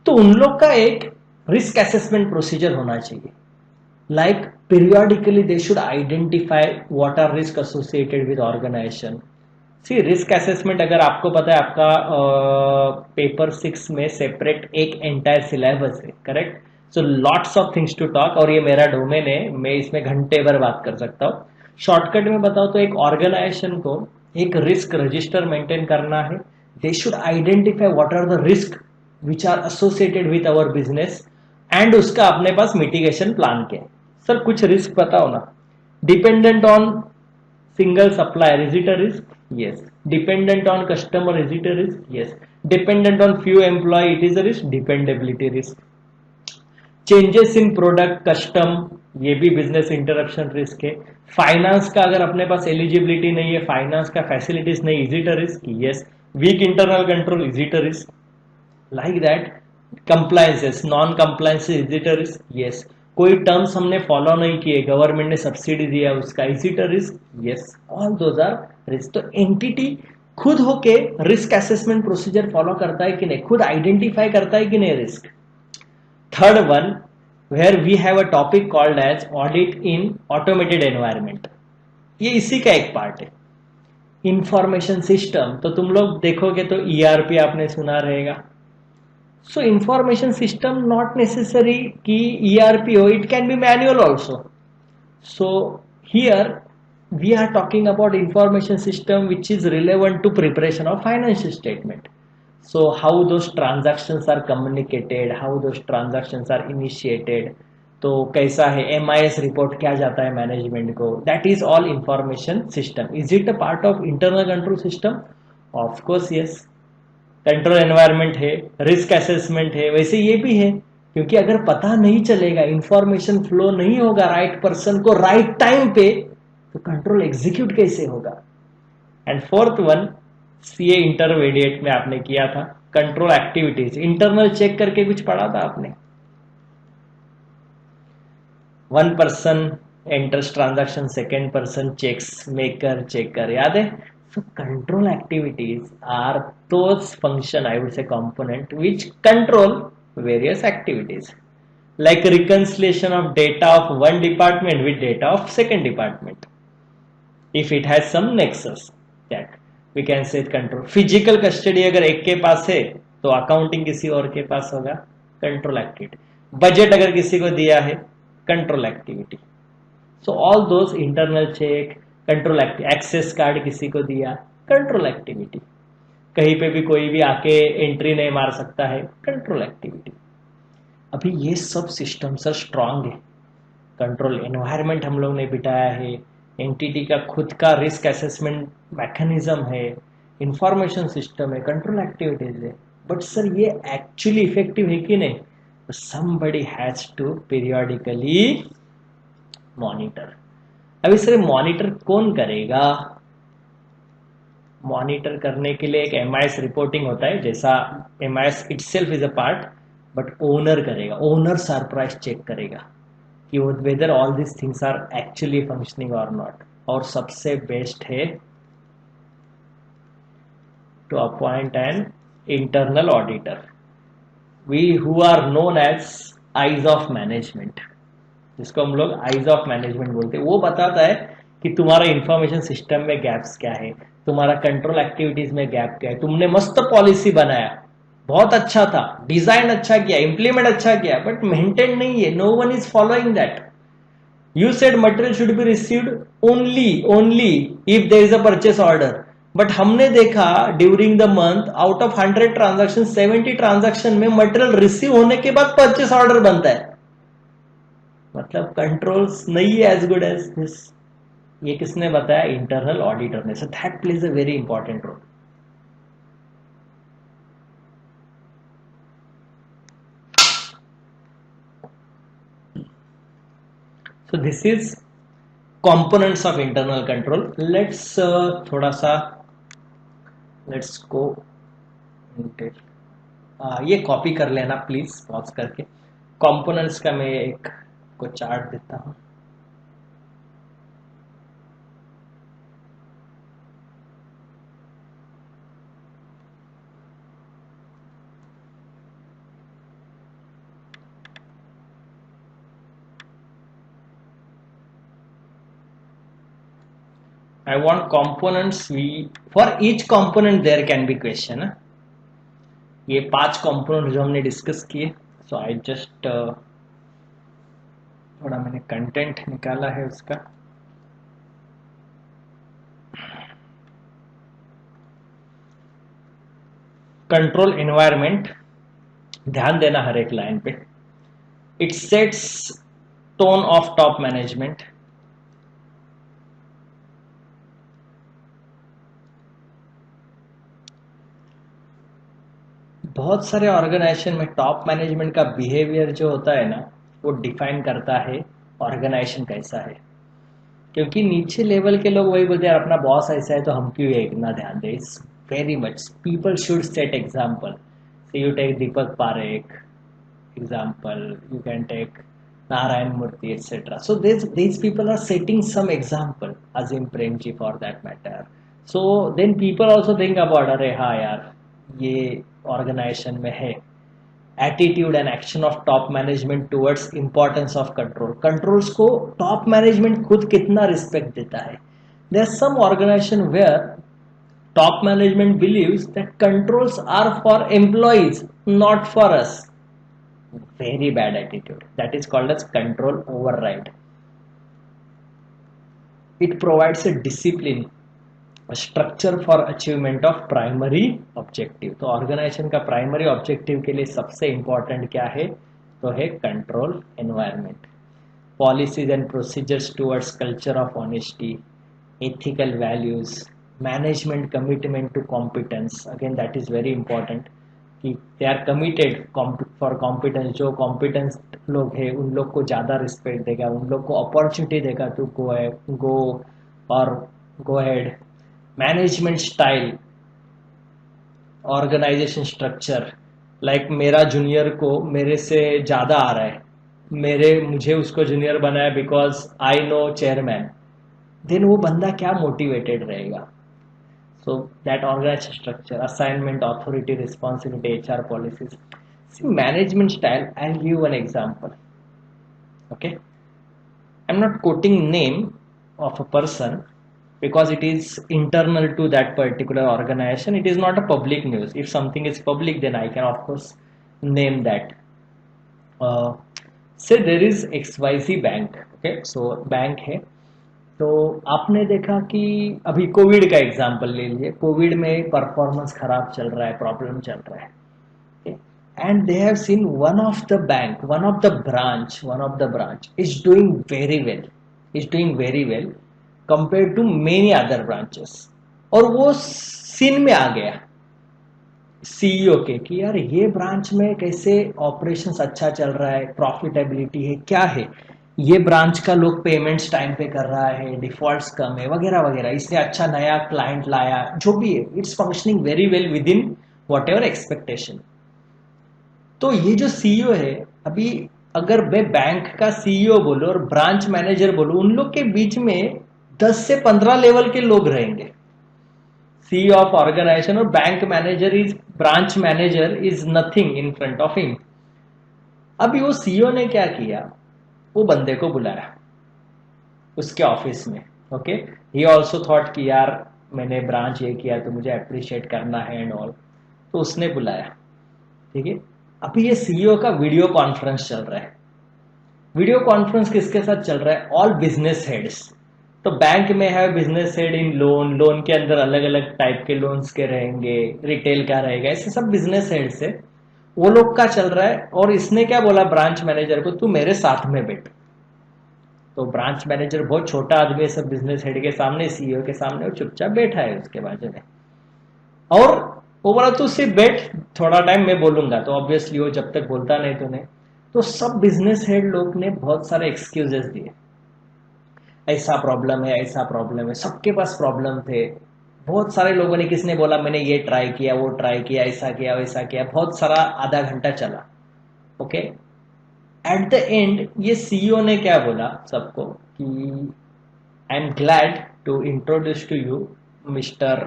A: तो उन लोग का एक रिस्क असेसमेंट प्रोसीजर होना चाहिए. Like periodically they should identify what are risk associated with organization. C risk assessment अगर आपको पता है आपका पेपर 6 में सेपरेट एक एंटायर सिलेबस है, correct. So lots of things to talk, और ये मेरा डोमेन है, मैं इसमें घंटे भर बात कर सकता हूँ. शॉर्टकट में बताओ तो एक ऑर्गेनाइजेशन को एक रिस्क रजिस्टर मेंटेन करना है. They should identify what are the risk which are associated with our business, and उसका अपने पास मिटिगेशन प्लान क्या है. सर कुछ रिस्क बताओ ना. Dependent on single supplier, is it a risk? Yes. Dependent on customer, is it a risk? Yes. Dependent on few employee, it is a risk. Dependability risk. Changes in product custom, ये भी business interruption risk है. Finance का अगर अपने पास eligibility नहीं है, finance का facilities नहीं, is it a risk? Yes. Weak internal control, is it a risk? Like that. Compliances, non compliance, is it a risk? Yes. कोई टर्म्स हमने फॉलो नहीं किए, गवर्नमेंट ने सब्सिडी दिया उसका, is it a risk? Yes. All those are risk. तो entity खुद होके रिस्क असेसमेंट प्रोसीजर फॉलो करता है कि नहीं, खुद आइडेंटिफाई करता है कि नहीं risk. Third one, where we have a topic called as audit in automated environment. ये इसी का एक पार्ट है. इंफॉर्मेशन सिस्टम तो तुम लोग देखोगे तो ईआरपी आपने सुना रहेगा. So information system not necessary कि ERP हो, it can be manual also. So here we are talking about information system which is relevant to preparation of financial statement. So how those transactions are communicated, how those transactions are initiated, तो कैसा है MIS report क्या जाता है management को, that is all information system. Is it a part of internal control system? Of course yes. Control environment है, risk assessment है, वैसे ये भी है. क्योंकि अगर पता नहीं चलेगा, इंफॉर्मेशन फ्लो नहीं होगा राइट पर्सन को राइट टाइम पे, तो कंट्रोल एग्जीक्यूट कैसे होगा. And fourth one, CA intermediate में आपने किया था कंट्रोल एक्टिविटीज. इंटरनल चेक करके कुछ पढ़ा था आपने. One person enters transaction, second person checks, maker checker, याद है. So control activities are those function, I would say component, which control various activities, like reconciliation of data of one department with data of second department. If it has some nexus, that we can say control. Physical custody अगर एक के पास है तो accounting किसी और के पास होगा, control activity. Budget अगर किसी को दिया है, control activity. So all those internal check, control activity. Access card किसी को दिया, कंट्रोल एक्टिविटी. कहीं पे भी कोई भी आके एंट्री नहीं मार सकता है, कंट्रोल एक्टिविटी. अभी ये सब सिस्टम सर स्ट्रांग है. कंट्रोल एनवायरनमेंट हम लोग ने बिठाया है, एंटिटी का खुद का रिस्क असेसमेंट मैकेनिज्म है, इंफॉर्मेशन सिस्टम है, कंट्रोल एक्टिविटीज है. बट सर ये एक्चुअली इफेक्टिव है कि नहीं? Somebody has to periodically monitor. अब इसे मॉनिटर कौन करेगा? मॉनिटर करने के लिए एक एमआईएस रिपोर्टिंग होता है, जैसा MIS itself is a part, but owner करेगा. ओनर सरप्राइज चेक करेगा कि whether all this things are actually functioning और नॉट. और सबसे बेस्ट है to appoint an internal auditor, we who are known as eyes of management, जिसको हम लोग आईज ऑफ मैनेजमेंट बोलते हैं. वो बताता है कि तुम्हारा इंफॉर्मेशन सिस्टम में गैप्स क्या है, तुम्हारा कंट्रोल एक्टिविटीज में गैप क्या है. तुमने मस्त पॉलिसी बनाया, बहुत अच्छा था, डिजाइन अच्छा किया, इंप्लीमेंट अच्छा किया, बट मेंटेन नहीं है, no one is following that. You said material should be received only if there is a purchase order, but हमने देखा during the month out of 100 transaction 70 transaction में मटेरियल रिसीव होने के बाद परचेस ऑर्डर बनता है. मतलब कंट्रोल्स नहीं है एज गुड एज दिस. ये किसने बताया? इंटरनल ऑडिटर ने. So that plays a very important role. So this is components of internal control. Let's थोड़ा सा लेट्स गो. ये कॉपी कर लेना प्लीज पॉज करके. कंपोनेंट्स का मैं एक को चार्ट देता हूं. I want components. We for each component there can be question. ना? ये 5 component जो हमने डिस्कस किए. So I just थोड़ा मैंने कंटेंट निकाला है उसका. कंट्रोल एनवायरनमेंट, ध्यान देना हर एक लाइन पे. It sets tone of top management. बहुत सारे ऑर्गेनाइजेशन में टॉप मैनेजमेंट का बिहेवियर जो होता है ना, वो डिफाइन करता है ऑर्गेनाइजेशन कैसा है. क्योंकि नीचे लेवल के लोग वही बोलते हैं यार अपना बॉस ऐसा है तो हम क्यों इतना ध्यान दें. It's very much people should set example. You take Deepak Parekh example, you can take Narayan Murthy, etc. So these people are setting some example, Azim Premji for that matter. So then people also think about अरे हाँ यार ये organization में है. Attitude and action of top management towards importance of control. Controls को top management खुद कितना respect देता है. There are some organization where top management believes that controls are for employees, not for us. Very bad attitude. That is called as control override. It provides a discipline, a structure for achievement of primary objective. तो organisation का primary objective के लिए सबसे important क्या है, तो है control environment. Policies and procedures towards culture of honesty, ethical values, management commitment to competence. Again that is very important कि they are committed for competence. जो कॉम्पिटेंस लोग हैं उन लोग को ज़्यादा रिस्पेक्ट देगा, उन लोग को अपॉर्चुनिटी देगा टू गो और go head. Management style, organisation structure, like मेरा जूनियर को मेरे से ज़्यादा आ रहा है, मुझे उसको जूनियर बनाया because I know chairman. Then वो बंदा क्या मोटिवेटेड रहेगा. So that organization structure, assignment, authority, responsibility, HR policies. See, management style, I'll give you an example. Okay. I'm not quoting name of a person because it is internal to that particular organization. It is not a public news. If something is public, then I can of course name that. Say there is XYZ bank. Okay. So bank है. तो आपने देखा कि अभी Covid का example ले लीजिए. Covid में परफॉर्मेंस खराब चल रहा है, प्रॉब्लम चल रहा है, and they have seen one of the bank, one of the branch is doing very well compare to many other branches. और वो सीन में आ गया सीईओ के कि यार ये ब्रांच में कैसे ऑपरेशंस अच्छा चल रहा है, प्रॉफिटेबिलिटी है, क्या है, ये ब्रांच का लोग पेमेंट्स टाइम पे कर रहा है, डिफॉल्ट्स कम है, वगैरह वगैरह, इसने अच्छा नया क्लाइंट लाया, जो भी है, it's functioning very well with in what ever expectation. तो ये जो सीईओ है, अभी अगर मैं बैंक का सीईओ बोलूं और ब्रांच मैनेजर बोलूं, उन लोग के बीच में 10 से 15 लेवल के लोग रहेंगे. CEO of organization और bank manager is branch manager is nothing in front of him. अभी वो सीईओ ने क्या किया, वो बंदे को बुलाया उसके ऑफिस में. ओके, ही ऑल्सो थॉट कि यार मैंने ब्रांच ये किया तो मुझे अप्रिशिएट करना है एंड ऑल. तो उसने बुलाया. ठीक है, अभी ये सीईओ का वीडियो कॉन्फ्रेंस चल रहा है. वीडियो कॉन्फ्रेंस किसके साथ चल रहा है, ऑल बिजनेस हेड्स. तो बैंक में है बिजनेस हेड इन लोन के अंदर अलग अलग टाइप के लोन्स के रहेंगे, रिटेल का रहेगा, ऐसे सब बिजनेस हेड से वो लोग का चल रहा है. और इसने क्या बोला ब्रांच मैनेजर को, तू मेरे साथ में बैठ. तो ब्रांच मैनेजर बहुत छोटा आदमी है, सब बिजनेस हेड के सामने, सीईओ के सामने वो चुपचाप बैठा है उसके बाजू में. और वो बोला तू सिर्फ बैठ, थोड़ा टाइम मैं बोलूंगा. तो ऑब्वियसली वो जब तक बोलता नहीं तो नहीं. तो सब बिजनेस हेड लोग ने बहुत सारे एक्सक्यूजेस दिए, ऐसा प्रॉब्लम है, ऐसा प्रॉब्लम है, सबके पास प्रॉब्लम थे. बहुत सारे लोगों ने, किसने बोला मैंने ये ट्राई किया, वो ट्राई किया, ऐसा किया, वैसा किया, बहुत सारा आधा घंटा चला. ओके, एट द एंड ये सीईओ ने क्या बोला सबको कि I am glad to introduce to you mister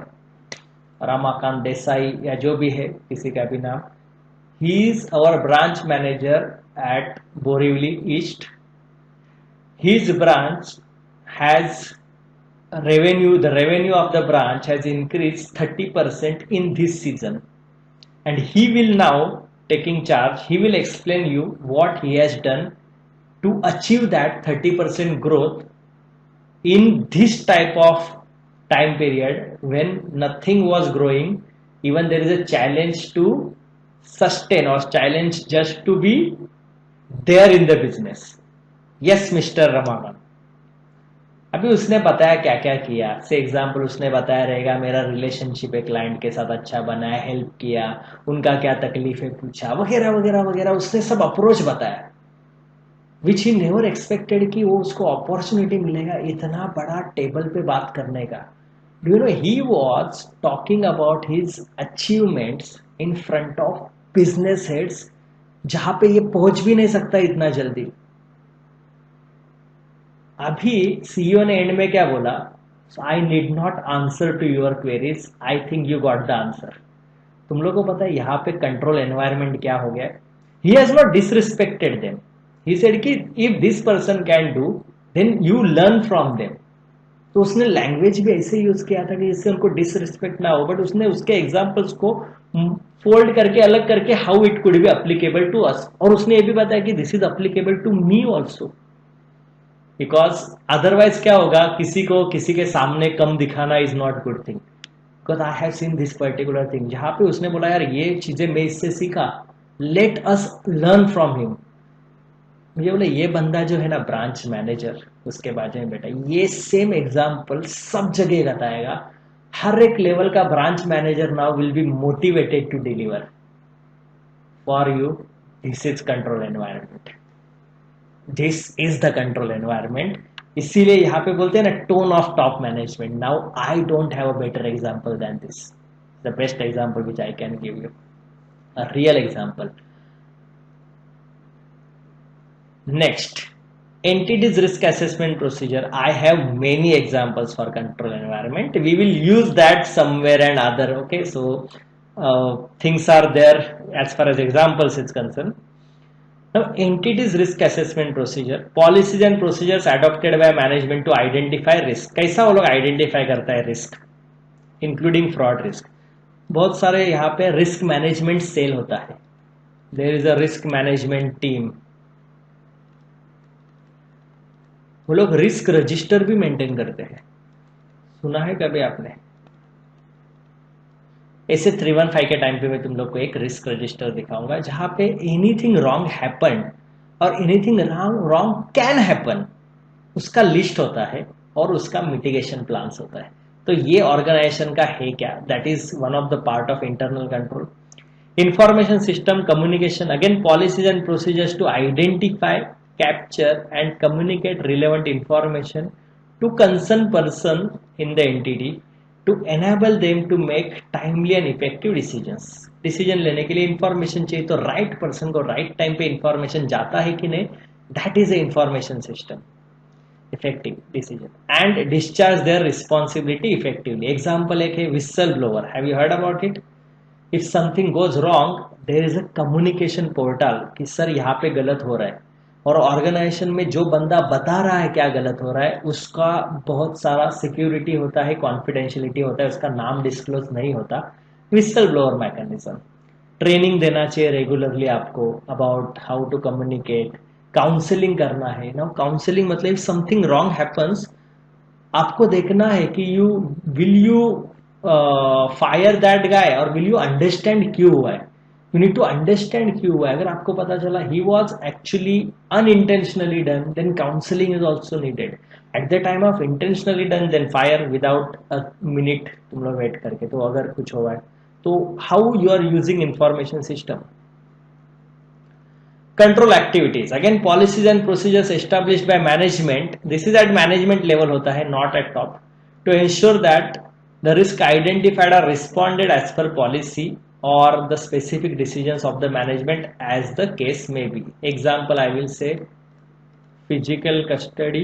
A: Ramakant Desai, या जो भी है किसी का भी नाम. He is our branch manager at Borivali east. His branch has the revenue of the branch has increased 30% in this season, and he will now taking charge, he will explain you what he has done to achieve that 30% growth in this type of time period when nothing was growing. Even there is a challenge to sustain or challenge just to be there in the business. Yes, Mr. Ramanan. अभी उसने बताया क्या क्या किया, से example उसने बताया रहेगा मेरा रिलेशनशिप है क्लाइंट के साथ अच्छा बना है, हेल्प किया, उनका क्या तकलीफ है पूछा, वगैरह वगैरह वगैरह, उसने सब अप्रोच बताया विच ही नेवर एक्सपेक्टेड कि वो उसको अपॉर्चुनिटी मिलेगा इतना बड़ा टेबल पे बात करने का. Do you know he was talking about his achievements in front of business heads जहां पे ये पहुंच भी नहीं सकता इतना जल्दी. अभी सीईओ ने एंड में क्या बोला, I need not answer to your queries, I think you got the answer. तुम लोगों को पता है यहाँ पे कंट्रोल एनवायरनमेंट क्या हो गया. He has not disrespected them. He said कि if this person can do then you learn from them. तो उसने लैंग्वेज भी ऐसे यूज किया था कि जिससे उनको डिसरिस्पेक्ट ना हो, बट उसने उसके एग्जाम्पल्स को फोल्ड करके अलग करके how it could be applicable to us, और उसने ये भी बताया कि this is applicable to me also. Because otherwise क्या होगा, किसी को किसी के सामने कम दिखाना is not good thing. Because I have seen this particular thing जहां पे उसने बोला यार ये चीजें मैं इससे सीखा, let us learn from him. मुझे बोले ये बंदा जो है ना ब्रांच मैनेजर, उसके बारे में बेटा ये सेम एग्जाम्पल सब जगह बताएगा. हर एक लेवल का branch manager now will be motivated to deliver for you. This is control environment. This is the control environment. इसीलिए यहाँ पे बोलते हैं ना tone of top management. Now I don't have a better example than this. The best example which I can give you, a real example. Next, entities risk assessment procedure. I have many examples for control environment. We will use that somewhere and other. Okay, so things are there as far as examples is concerned. Now, entities risk assessment procedure, policies and procedures adopted by management to identify risk. कैसा वो लोग identify करता है risk, including fraud risk. बहुत सारे यहाँ पे risk management cell होता है. There is a risk management team. वो लोग रिस्क रजिस्टर भी मेंटेन करते हैं. सुना है कभी आपने? ऐसे 315 के टाइम पे मैं तुम लोग को एक रिस्क रजिस्टर दिखाऊंगा जहां पे एनीथिंग रॉन्ग हैपन और एनीथिंग रॉन्ग कैन हैपन उसका लिस्ट होता है और उसका मिटिगेशन प्लान्स होता है. तो ये ऑर्गेनाइजेशन का है क्या, that is one of the part of internal control. Information system communication, again policies and procedures to identify, capture and communicate relevant information to concerned person in the entity to enable them to make timely and effective decisions. Decision लेने के लिए information चाहिए तो right person को right time पे information जाता है कि नहीं, that is a information system. Effective decision and discharge their responsibility effectively. Example एक है whistle blower. Have you heard about it? If something goes wrong there is a communication portal कि sir यहाँ पे गलत हो रहा है, और ऑर्गेनाइजेशन में जो बंदा बता रहा है क्या गलत हो रहा है उसका बहुत सारा सिक्योरिटी होता है, कॉन्फिडेंशियलिटी होता है, उसका नाम डिस्क्लोज नहीं होता. Whistle blower mechanism. ट्रेनिंग देना चाहिए रेगुलरली आपको about how to communicate. Counselling करना है ना. काउंसलिंग मतलब समथिंग रॉन्ग हैपन्स, आपको देखना है कि will you fire that guy और विल यू अंडरस्टैंड क्यों हुआ है. You need to understand क्यों हुआ है. अगर आपको पता चला he was actually unintentionally done, then counseling is also needed. At the time of intentionally done, then fire without a minute तुम लोग वेट करके. तो अगर कुछ हुआ है तो how you are using information system. Control activities, again policies and procedures established by management. This is at management level होता है, not at top, to ensure that the risk identified are responded as per policy or the specific decisions of the management as the case may be. Example I will say physical custody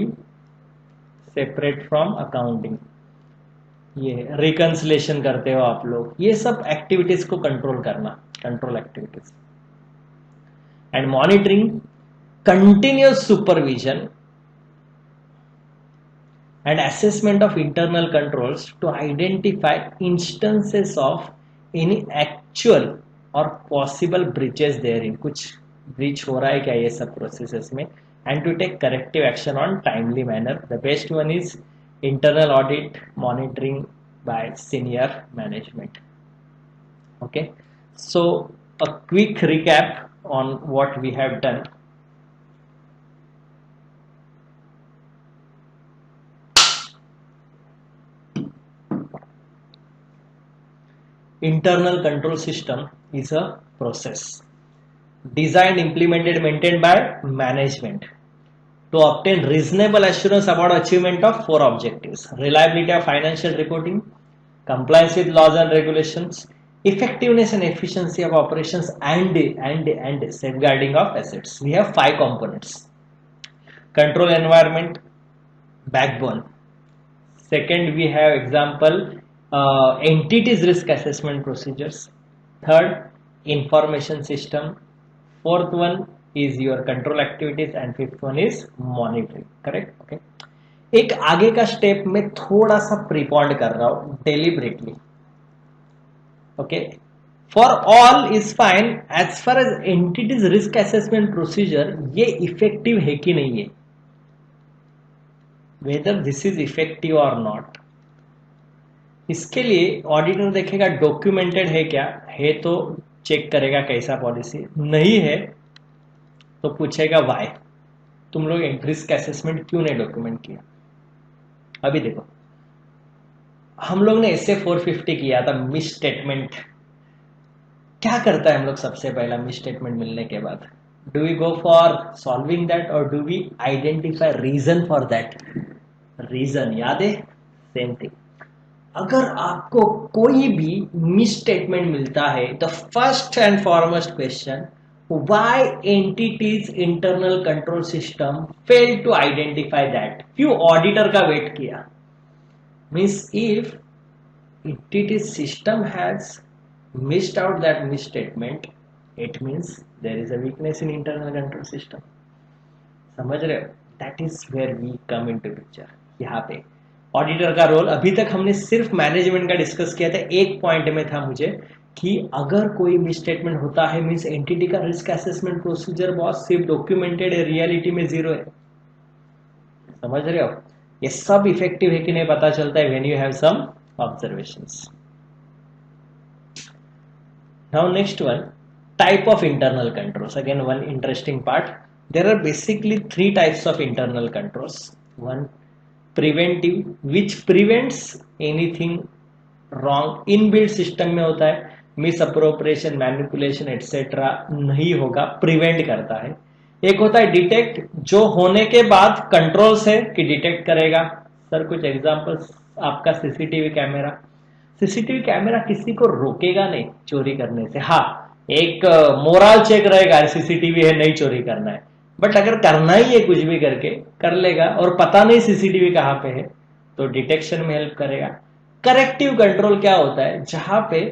A: separate from accounting. ये reconciliation करते हो आप लोग, ये सब activities को control करना, control activities. And monitoring, continuous supervision and assessment of internal controls to identify instances of any actual or possible breaches therein, कुछ breach हो रहा है क्या ये सब processes में, and to take corrective action on timely manner. The best one is internal audit monitoring by senior management. Okay, so a quick recap on what we have done. Internal control system is a process designed, implemented, maintained by management to obtain reasonable assurance about achievement of four objectives: reliability of financial reporting, compliance with laws and regulations, effectiveness and efficiency of operations, and safeguarding of assets. We have five components: control environment, backbone. Second, we have example entities risk assessment procedures. Third, information system. Fourth one is your control activities, and fifth one is monitoring. Correct? Okay. एक आगे का step में थोड़ा सा प्रीपॉन्ड कर रहा हूं deliberately. Okay, for all is fine. As far as entities risk assessment procedure, ये इफेक्टिव है कि नहीं है, वेदर दिस इज इफेक्टिव और नॉट, इसके लिए ऑडिटर देखेगा डॉक्यूमेंटेड है क्या है, तो चेक करेगा कैसा पॉलिसी, नहीं है तो पूछेगा वाई, तुम लोग रिस्क असेसमेंट क्यों नहीं डॉक्यूमेंट किया. अभी देखो, हम लोग ने ऐसे 450 किया था मिस स्टेटमेंट. क्या करता है हम लोग सबसे पहला मिस स्टेटमेंट मिलने के बाद? Do we go for solving that और do we identify reason for that? Reason याद है? Same thing. अगर आपको कोई भी मिस स्टेटमेंट मिलता है, the first and foremost question, why entities internal control system fail to identify that? क्यों ऑडिटर का वेट किया? Means if entity system has missed out that misstatement, it means there is a weakness in internal control system. समझ रहे हो? That is where we come into picture. यहाँ पे auditor का role, अभी तक हमने सिर्फ मैनेजमेंट का डिस्कस किया था. एक पॉइंट में था मुझे कि अगर कोई मिसस्टेटमेंट होता है मीन्स एंटिटी का रिस्क असेसमेंट प्रोसीजर बॉस सिर्फ डॉक्यूमेंटेड है, रियलिटी में जीरो है. समझ रहे हो? ये सब इफेक्टिव है कि नहीं पता चलता है when you have some observations. Now next one, type of internal controls. Again, one interesting part. There are basically three types of internal controls. One, preventive, which prevents anything wrong. Inbuilt system में होता है, misappropriation, manipulation etc. नहीं होगा, prevent करता है. एक होता है डिटेक्ट, जो होने के बाद कंट्रोल्स है कि डिटेक्ट करेगा. सर कुछ एग्जांपल्स? आपका सीसीटीवी कैमरा, सीसीटीवी कैमरा किसी को रोकेगा नहीं चोरी करने से. हाँ, एक मोरल चेक रहेगा, सीसीटीवी है नहीं चोरी करना है, बट अगर करना ही है कुछ भी करके कर लेगा और पता नहीं सीसीटीवी कहाँ पे है, तो डिटेक्शन में हेल्प करेगा. करेक्टिव कंट्रोल क्या होता है? जहां पे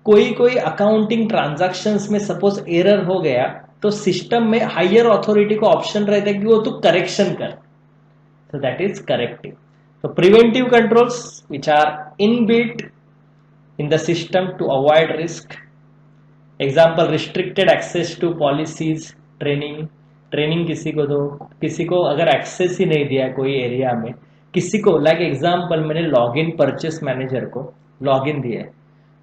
A: कोई कोई अकाउंटिंग ट्रांजैक्शंस में सपोज एरर हो गया, तो सिस्टम में हायर अथॉरिटी को ऑप्शन रहता है कि वो तू करेक्शन कर. So that is corrective. So preventive controls which are inbuilt in the system to avoid risk. Example, restricted access to policies, training. Training किसी को दो, किसी को अगर एक्सेस ही नहीं दिया कोई एरिया में, किसी को लाइक एग्जांपल मैंने लॉगिन परचेस मैनेजर को लॉगिन दिया है,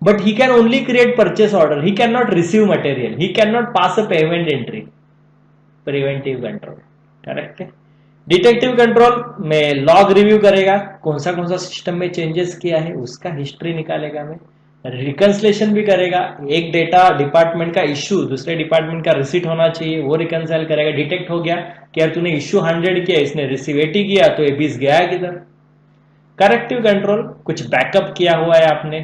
A: but he can only create purchase order, he can not receive material, he can not pass a payment entry. Preventive control. Correct है. डिटेक्टिव कंट्रोल में log review करेगा, कौन सा system में changes किया है उसका हिस्ट्री निकालेगा. में रिकंसिलेशन भी करेगा, एक डेटा डिपार्टमेंट का इश्यू दूसरे डिपार्टमेंट का रिसीट होना चाहिए, वो रिकंसाइल करेगा. डिटेक्ट हो गया कि यार तूने इश्यू 100 किया, इसने रिसीव 80 किया, तो ये 20 गया है किधर. करेक्टिव कंट्रोल, कुछ बैकअप किया हुआ है आपने,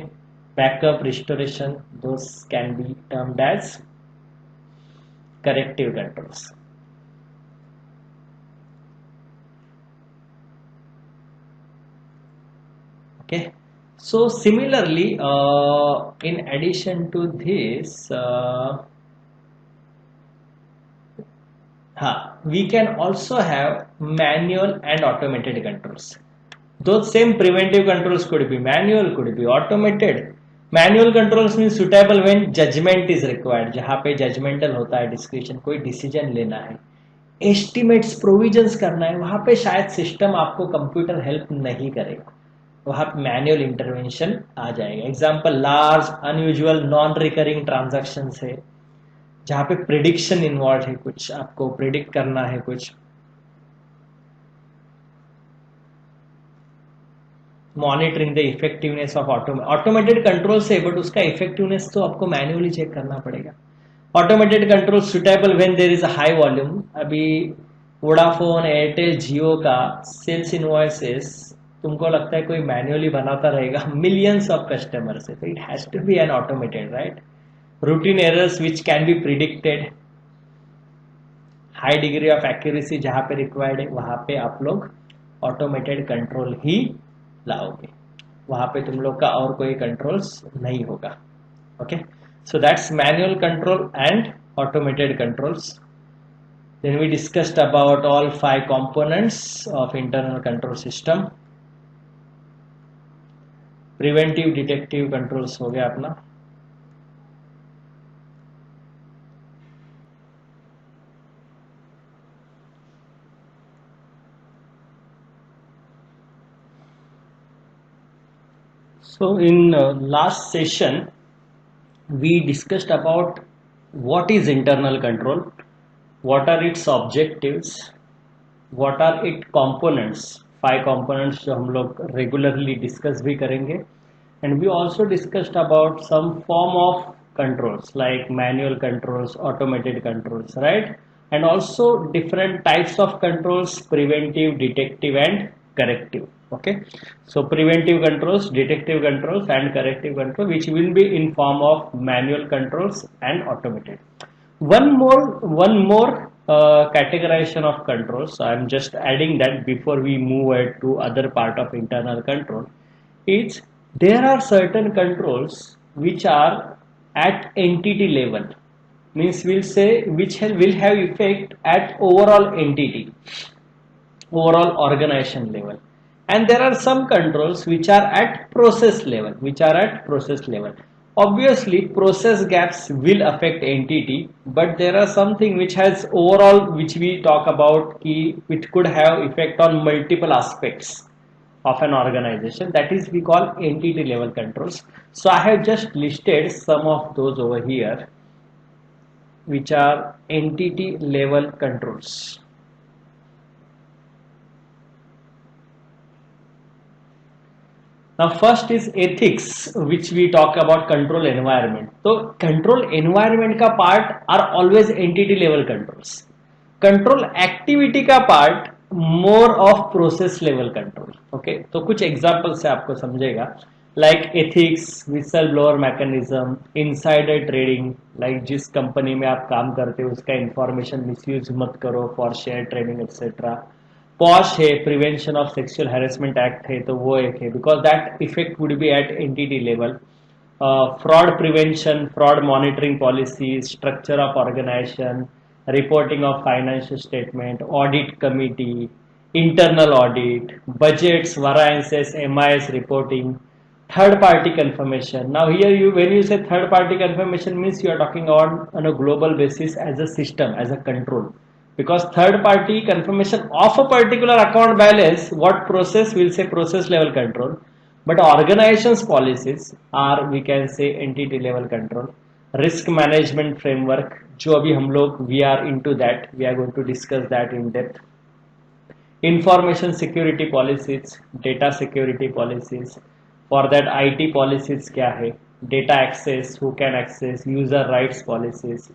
A: backup restoration, those can be termed as corrective controls. Okay, so similarly in addition to this we can also have manual and automated controls. Those same preventive controls could be manual, could be automated. Manual controls means suitable when judgment is required, जहाँ पे judgmental होता है, discretion, कोई decision लेना है, estimates provisions करना है, वहाँ पे शायद system आपको computer help नहीं करेगा, वहाँ पे manual intervention आ जाएगा. Example, large unusual non recurring transactions है, जहाँ पे prediction involved है, कुछ आपको predict करना है कुछ. Monitoring the effectiveness of automated control से, बट उसका इफेक्टिवनेस तो आपको मैन्युअली चेक करना पड़ेगा. Automated control suitable when there is a high volume. अभी वोडाफोन, एयरटेल, जियो का सेल्स इनवॉइसेस तुमको लगता है कोई मैन्युअली बनाता रहेगा मिलियंस ऑफ कस्टमर से, तो it has to be an automated, right. Routine errors which can be predicted, high degree of accuracy जहां पे रिक्वायर्ड है, वहां पे आप लोग ऑटोमेटेड कंट्रोल ही लाओगे, वहां पे तुम लोग का और कोई कंट्रोल्स नहीं होगा. Okay, so that's manual control and automated controls. Then we discussed about all 5 components of internal control system. Preventive detective controls हो गया अपना. So in last session we discussed about what is internal control, what are its objectives, what are its components, 5 components जो हम लोग regularly discuss भी करेंगे. And we also discussed about some form of controls like manual controls, automated controls, right? And also different types of controls, preventive, detective and corrective. Okay, so preventive controls, detective controls and corrective control, which will be in form of manual controls and automated. One more categorization of controls. So I am just adding that before we move ahead to other part of internal control. Is there are certain controls which are at entity level, means we'll say which will have effect at overall entity, overall organization level. And there are some controls which are at process level, obviously process gaps will affect entity, but there are something which has overall, which we talk about which could have effect on multiple aspects of an organization, that is we call entity level controls. So I have just listed some of those over here which are entity level controls. Now first is ethics, which we talk about control environment. So control environment का part are always entity level controls. Control activity का part more of process level control. Okay, तो कुछ example से आपको समझेगा. Like ethics, whistleblower mechanism, insider trading, like जिस company में आप काम करते हो उसका information misuse मत करो for share trading etc. POSH है, prevention of sexual harassment act है, तो वो एक है, because that effect would be at entity level. Fraud prevention, fraud monitoring policy, structure of organisation, reporting of financial statement, audit committee, internal audit, budgets, variances, MIS reporting, third party confirmation. Now here when you say third party confirmation means you are talking on a global basis as a system, as a control. Because third party confirmation of a particular account balance, what process, will say process level control, but organizations policies are, we can say, entity level control. Risk management framework, जो अभी हम लोग we are into that, we are going to discuss that in depth. Information security policies, data security policies, for that IT policies क्या है, data access, who can access, user rights policies,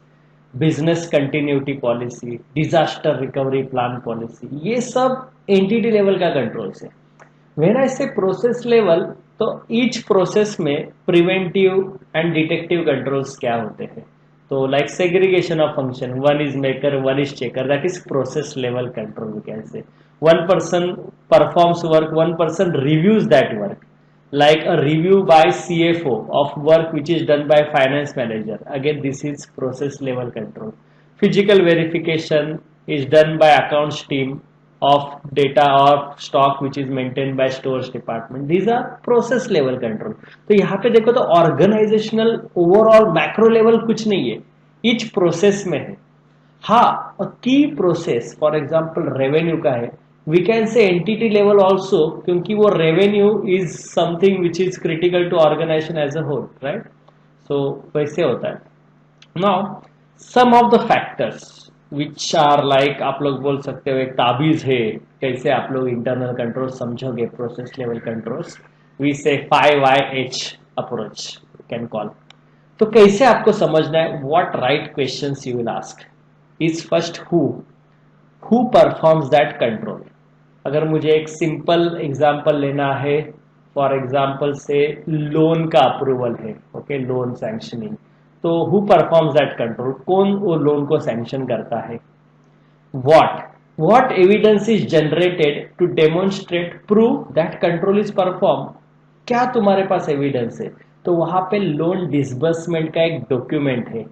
A: business continuity policy, disaster recovery plan policy, ये सब entity level का controls है. When I say process level, तो each process में preventive and detective controls क्या होते हैं. तो like segregation of function, one is maker, one is checker, that is process level control. कैसे one person performs work, one person reviews that work, like a review by CFO of work which is done by finance manager. Again, this is process level control. Physical verification is done by accounts team of data or stock which is maintained by stores department. These are process level control. तो यहाँ पे देखो तो organizational overall macro level कुछ नहीं है, each process में है. हाँ, की प्रोसेस फॉर एग्जाम्पल रेवेन्यू का है, we can say entity level also, क्योंकि वो revenue is something which is critical to organisation as a whole, right. So वैसे होता है. Now some of the factors which are like, आप लोग बोल सकते हो एक ताबीज है कैसे आप लोग इंटरनल कंट्रोल समझोगे, प्रोसेस लेवल कंट्रोल्स. वी से 5YH अप्रोच कैन कॉल. तो कैसे आपको समझना है, what right questions you will ask is first who performs that control. अगर मुझे एक सिंपल एग्जांपल लेना है, फॉर एग्जांपल से लोन का अप्रूवल है, ओके, लोन सैंक्शनिंग, तो हु परफॉर्म्स दैट कंट्रोल, कौन वो लोन को सैंक्शन करता है. what evidence is generated to demonstrate prove that control is perform. क्या तुम्हारे पास एविडेंस है, तो वहां पे लोन डिसबर्समेंट का एक डॉक्यूमेंट है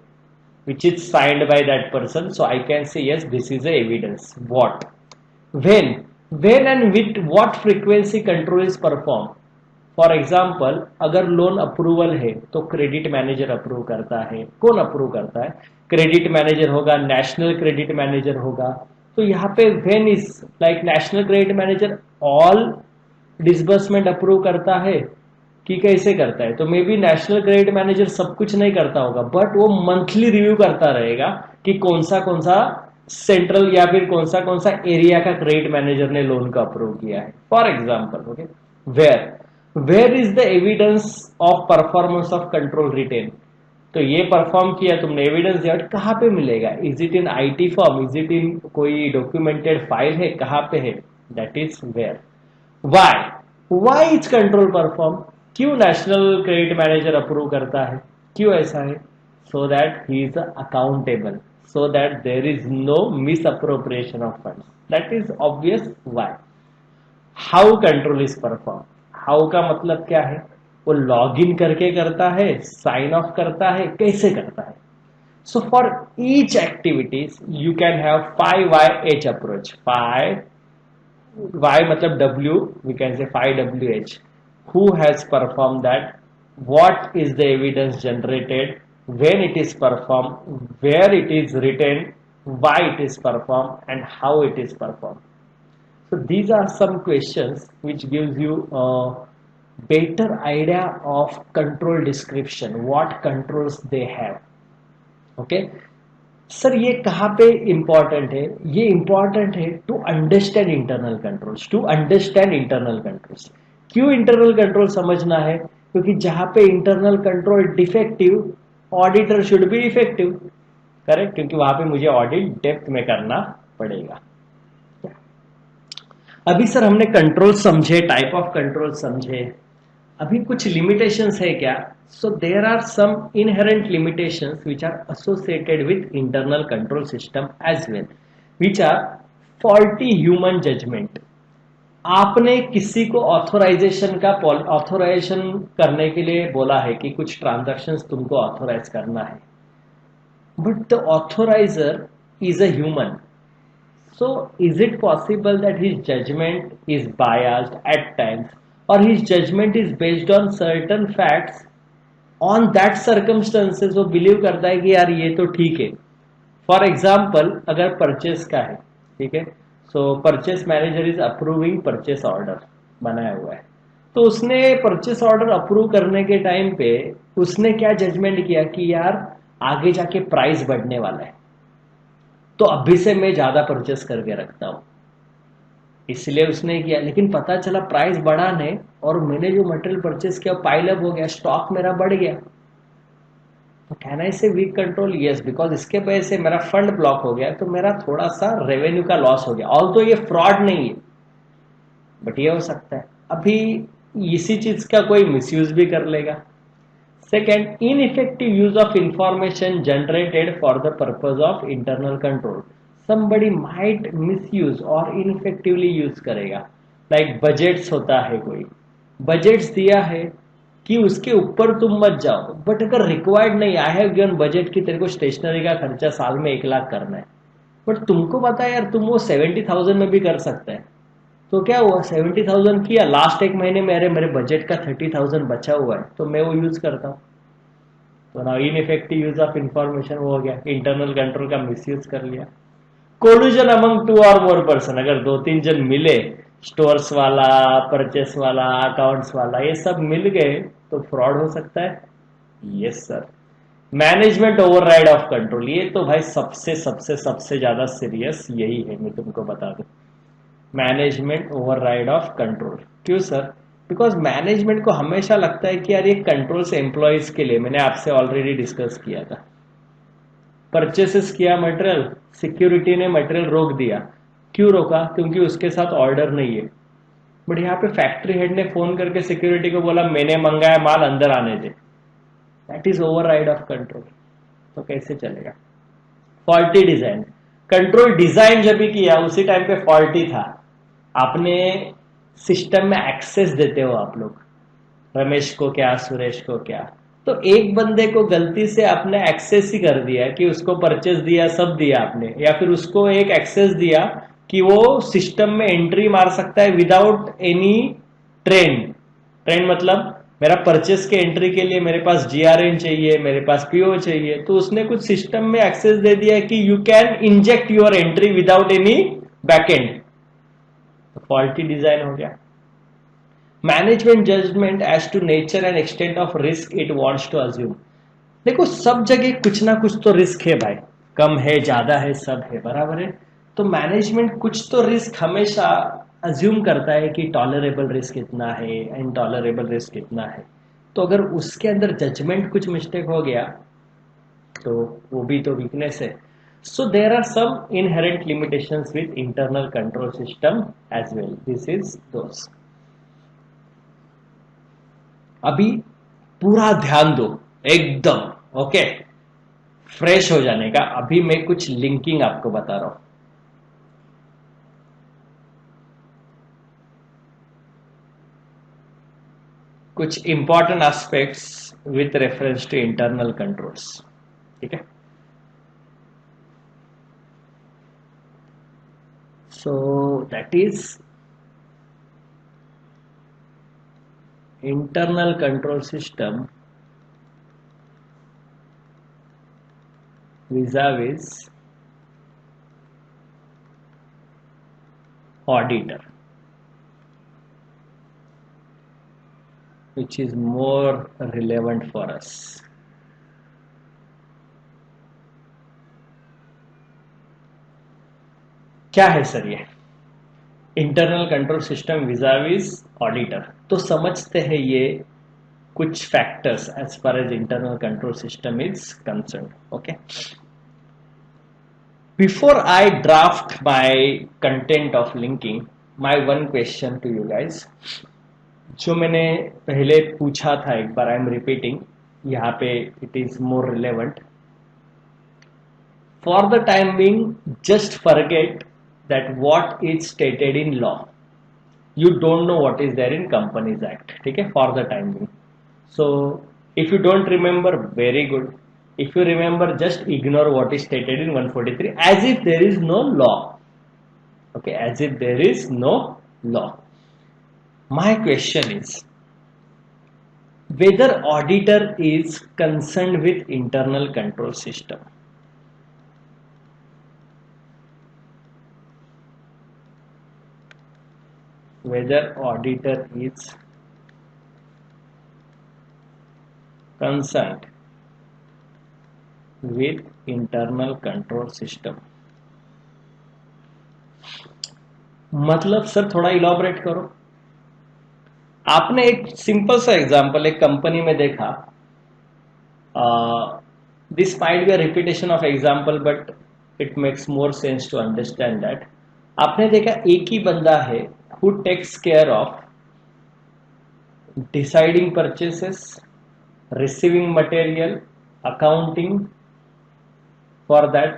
A: which is signed by that person, so I can say yes, this is a evidence. What, when and with what frequency control is performed. For example, अगर लोन अप्रूवल है तो credit manager approve करता है. कौन approve करता है, credit manager होगा, national credit manager होगा. तो यहाँ पे when is like national credit manager all disbursement approve करता है कि कैसे करता है. तो may be national credit manager सब कुछ नहीं करता होगा, बट वो मंथली रिव्यू करता रहेगा कि कौन सा सेंट्रल या फिर कौन सा एरिया का क्रेडिट मैनेजर ने लोन का अप्रूव किया है, for example. Okay, where is the evidence of performance of control written. तो ये परफॉर्म किया तुमने, एविडेंस दिया, कहाँ पे मिलेगा, is it in IT form, is it in कोई डॉक्यूमेंटेड फाइल है, कहाँ पे है, that is where. Why is control perform, क्यों नेशनल क्रेडिट मैनेजर अप्रूव करता है, क्यों ऐसा है, so that he is accountable, so that there is no misappropriation of funds. That is obvious. Why. How control is perform, how का मतलब क्या है, वो लॉग इन करके करता है, साइन ऑफ करता है, कैसे करता है. So for each activities you can have 5YH approach. 5Y मतलब W, वी कैन से 5WH. Who has performed that, what is the evidence generated, when it is performed, where it is written, why it is performed, and how it is performed. So these are some questions which gives you a better idea of control description, what controls they have. Okay, sir ये कहाँ पे important है, ये important है to understand internal controls, to understand internal controls. क्यों internal control समझना है, क्योंकि जहां पे internal control defective, auditor should be effective, correct, क्योंकि वहां पे मुझे ऑडिट डेप्थ में करना पड़ेगा. अभी सर हमने कंट्रोल समझे, टाइप ऑफ कंट्रोल समझे, अभी कुछ लिमिटेशंस है क्या. So there are some inherent limitations which are associated with internal control system as well, which are faulty human judgement. आपने किसी को ऑथोराइजेशन करने के लिए बोला है कि कुछ ट्रांजैक्शंस तुमको ऑथोराइज करना है, but the authoriser is a human. So is it possible that his judgement is biased at times, और his judgement is based on certain facts, on that circumstances वो बिलीव करता है कि यार ये तो ठीक है. फॉर एग्जाम्पल अगर परचेस का है, ठीक है, so purchase manager is approving purchase order बनाया हुआ है, तो उसने परचेस ऑर्डर अप्रूव करने के टाइम पे उसने क्या जजमेंट किया कि यार आगे जाके प्राइस बढ़ने वाला है, तो अभी से मैं ज्यादा परचेस करके रखता हूं, इसलिए उसने किया. लेकिन पता चला प्राइस बढ़ा नहीं, और मैंने जो मटेरियल परचेस किया पाइल अप हो गया, स्टॉक मेरा बढ़ गया. तो कैन आई से वीक कंट्रोल, यस, बिकॉज इसके वजह से मेरा फंड ब्लॉक हो गया, तो मेरा थोड़ा सा रेवेन्यू का लॉस हो गया. ऑल तो ये फ्रॉड नहीं है, बट ये हो सकता है अभी इसी चीज का कोई मिसयूज भी कर लेगा. Second, ineffective use of information generated for the purpose of internal control. somebody might misuse और इनफेक्टिवली यूज करेगा. लाइक बजट्स होता है, कोई बजट्स दिया है कि उसके ऊपर तुम मत जाओ, बट अगर रिक्वायर्ड नहीं, आई हैव गिवन बजट की तेरे को स्टेशनरी का खर्चा साल में 1 लाख करना है, बट तुमको पता है यार, तुम वो 70,000 में भी कर सकते हैं। तो क्या हुआ, 70,000 किया, लास्ट एक महीने में अरे मेरे बजट का 30,000 बचा हुआ है तो मैं वो यूज करता हूँ। तो ना इनइफेक्टिव यूज ऑफ इंफॉर्मेशन वो हो गया, इंटरनल कंट्रोल का मिसयूज कर लिया। कोल्यूजन अमंग टू और मोर पर्सन, अगर दो तीन जन मिले, स्टोर्स वाला, परचेस वाला, अकाउंट्स वाला, ये सब मिल गए तो फ्रॉड हो सकता है। Yes sir. Management override of control, ये तो भाई सबसे सबसे सबसे ज्यादा सीरियस यही है, मैं तुमको बता दूं। मैनेजमेंट ओवरराइड ऑफ कंट्रोल, क्यों सर? बिकॉज मैनेजमेंट को हमेशा लगता है कि यार ये कंट्रोल से एम्प्लॉयज के लिए, मैंने आपसे ऑलरेडी डिस्कस किया था, परचेसेस किया मटेरियल, सिक्योरिटी ने मटेरियल रोक दिया। क्यों रोका? क्योंकि उसके साथ ऑर्डर नहीं है। बट यहाँ पे फैक्ट्री हेड ने फोन करके सिक्योरिटी को बोला मैंने मंगाया माल, अंदर आने दे। That is override of control. तो कैसे चलेगा? फॉल्टी डिजाइन, कंट्रोल डिजाइन जब भी किया उसी टाइम पे फॉल्टी था। आपने सिस्टम में एक्सेस देते हो आप लोग, रमेश को क्या, सुरेश को क्या, तो एक बंदे को गलती से आपने एक्सेस ही कर दिया कि उसको परचेस दिया, सब दिया आपने, या फिर उसको एक एक्सेस दिया कि वो सिस्टम में एंट्री मार सकता है विदाउट एनी ट्रेंड। ट्रेंड मतलब मेरा परचेस के एंट्री के लिए मेरे पास जीआरएन चाहिए, मेरे पास पीओ चाहिए, तो उसने कुछ सिस्टम में एक्सेस दे दिया कि you can inject your entry without any backend. Faulty design हो गया। Management judgement as to nature and extent of risk it wants to assume. देखो सब जगह कुछ ना कुछ तो रिस्क है भाई, कम है ज्यादा है सब है, बराबर है। तो मैनेजमेंट कुछ तो रिस्क हमेशा अज्यूम करता है कि टॉलरेबल रिस्क इतना है, इनटॉलरेबल रिस्क इतना है। तो अगर उसके अंदर जजमेंट कुछ मिस्टेक हो गया तो वो भी तो वीकनेस है। So there are some inherent limitations with internal control system as well, this is those. अभी पूरा ध्यान दो एकदम, ओके, फ्रेश हो जाने का। अभी मैं कुछ लिंकिंग आपको बता रहा हूं। कुछ important aspects with reference to internal controls, ठीक है। So that is internal control system vis-a-vis auditor, which is more relevant for us. क्या है सर ये internal control system vis-a-vis auditor? तो समझते हैं ये कुछ factors as far as internal control system is concern, okay. Before I draft my content of linking, my one question to you guys, जो मैंने पहले पूछा था एक बार, आई एम रिपीटिंग, यहाँ पे it is more relevant. For the time being just forget that what is stated in law, you don't know what is there in companies act, ठीक है, for the time being. So if you don't remember, very good. If you remember, just ignore what is stated in 143 as if there is no law, okay, as if there is no law. My question is whether auditor is concerned with internal control system. Whether auditor is concerned with internal control system, मतलब sir थोड़ा इलॉबरेट करो। आपने एक simple सा example एक company में देखा, this might be a repetition of example but it makes more sense to understand that. आपने देखा एक ही बंदा है who takes care of deciding purchases, receiving material, accounting for that.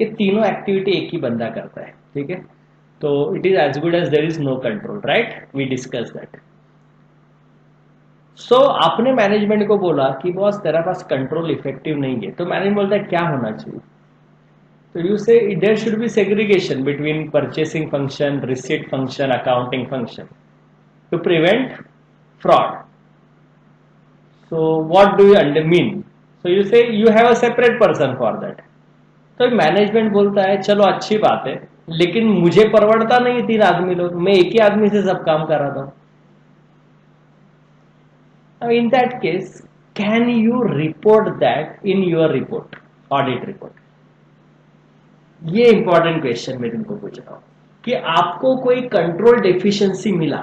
A: ये तीनों एक्टिविटी एक ही बंदा करता है, ठीक है। तो it is as good as there is no control, right, we discuss that. So आपने मैनेजमेंट को बोला कि बॉस तेरा पास कंट्रोल इफेक्टिव नहीं है, तो मैनेजमेंट बोलता है क्या होना चाहिए? So you say there should be segregation between purchasing function, receipt function, accounting function to prevent fraud. So what do you mean? So you say you have a separate person for that. तो management बोलता है चलो अच्छी बात है, लेकिन मुझे परवड़ता नहीं 3 आदमी लोग, मैं एक ही आदमी से सब काम कर रहा था. Now in that case, can you report that in your report, audit report? ये इंपॉर्टेंट क्वेश्चन मैं तुमको पूछ रहा हूँ कि आपको कोई कंट्रोल डेफिशिएंसी मिला,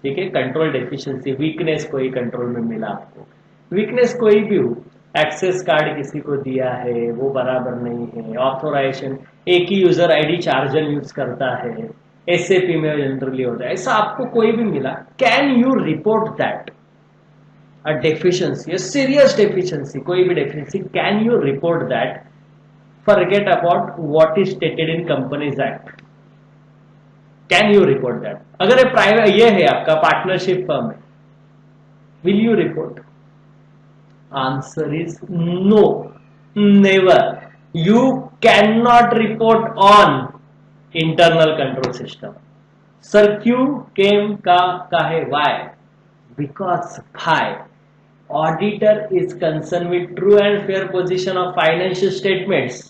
A: ठीक है, कंट्रोल डेफिशिएंसी, वीकनेस कोई कंट्रोल में मिला आपको, वीकनेस कोई भी हो, एक्सेस कार्ड किसी को दिया है वो बराबर नहीं है, ऑथोराइजेशन एक ही यूजर आईडी 4 जन यूज करता है, एसएपी में जनरली होता है, ऐसा आपको कोई भी मिला, can you report that a deficiency, a serious deficiency, कोई भी deficiency, can you report that? Forget about what is stated in Companies Act. Can you report that? अगर ये प्राइवेट ये है आपका पार्टनरशिप फर्म है, will you report? Answer is no, never. You cannot report on internal control system. Sir, क्यों, केम, का है, why? Because why? Auditor is concerned with true and fair position of financial statements.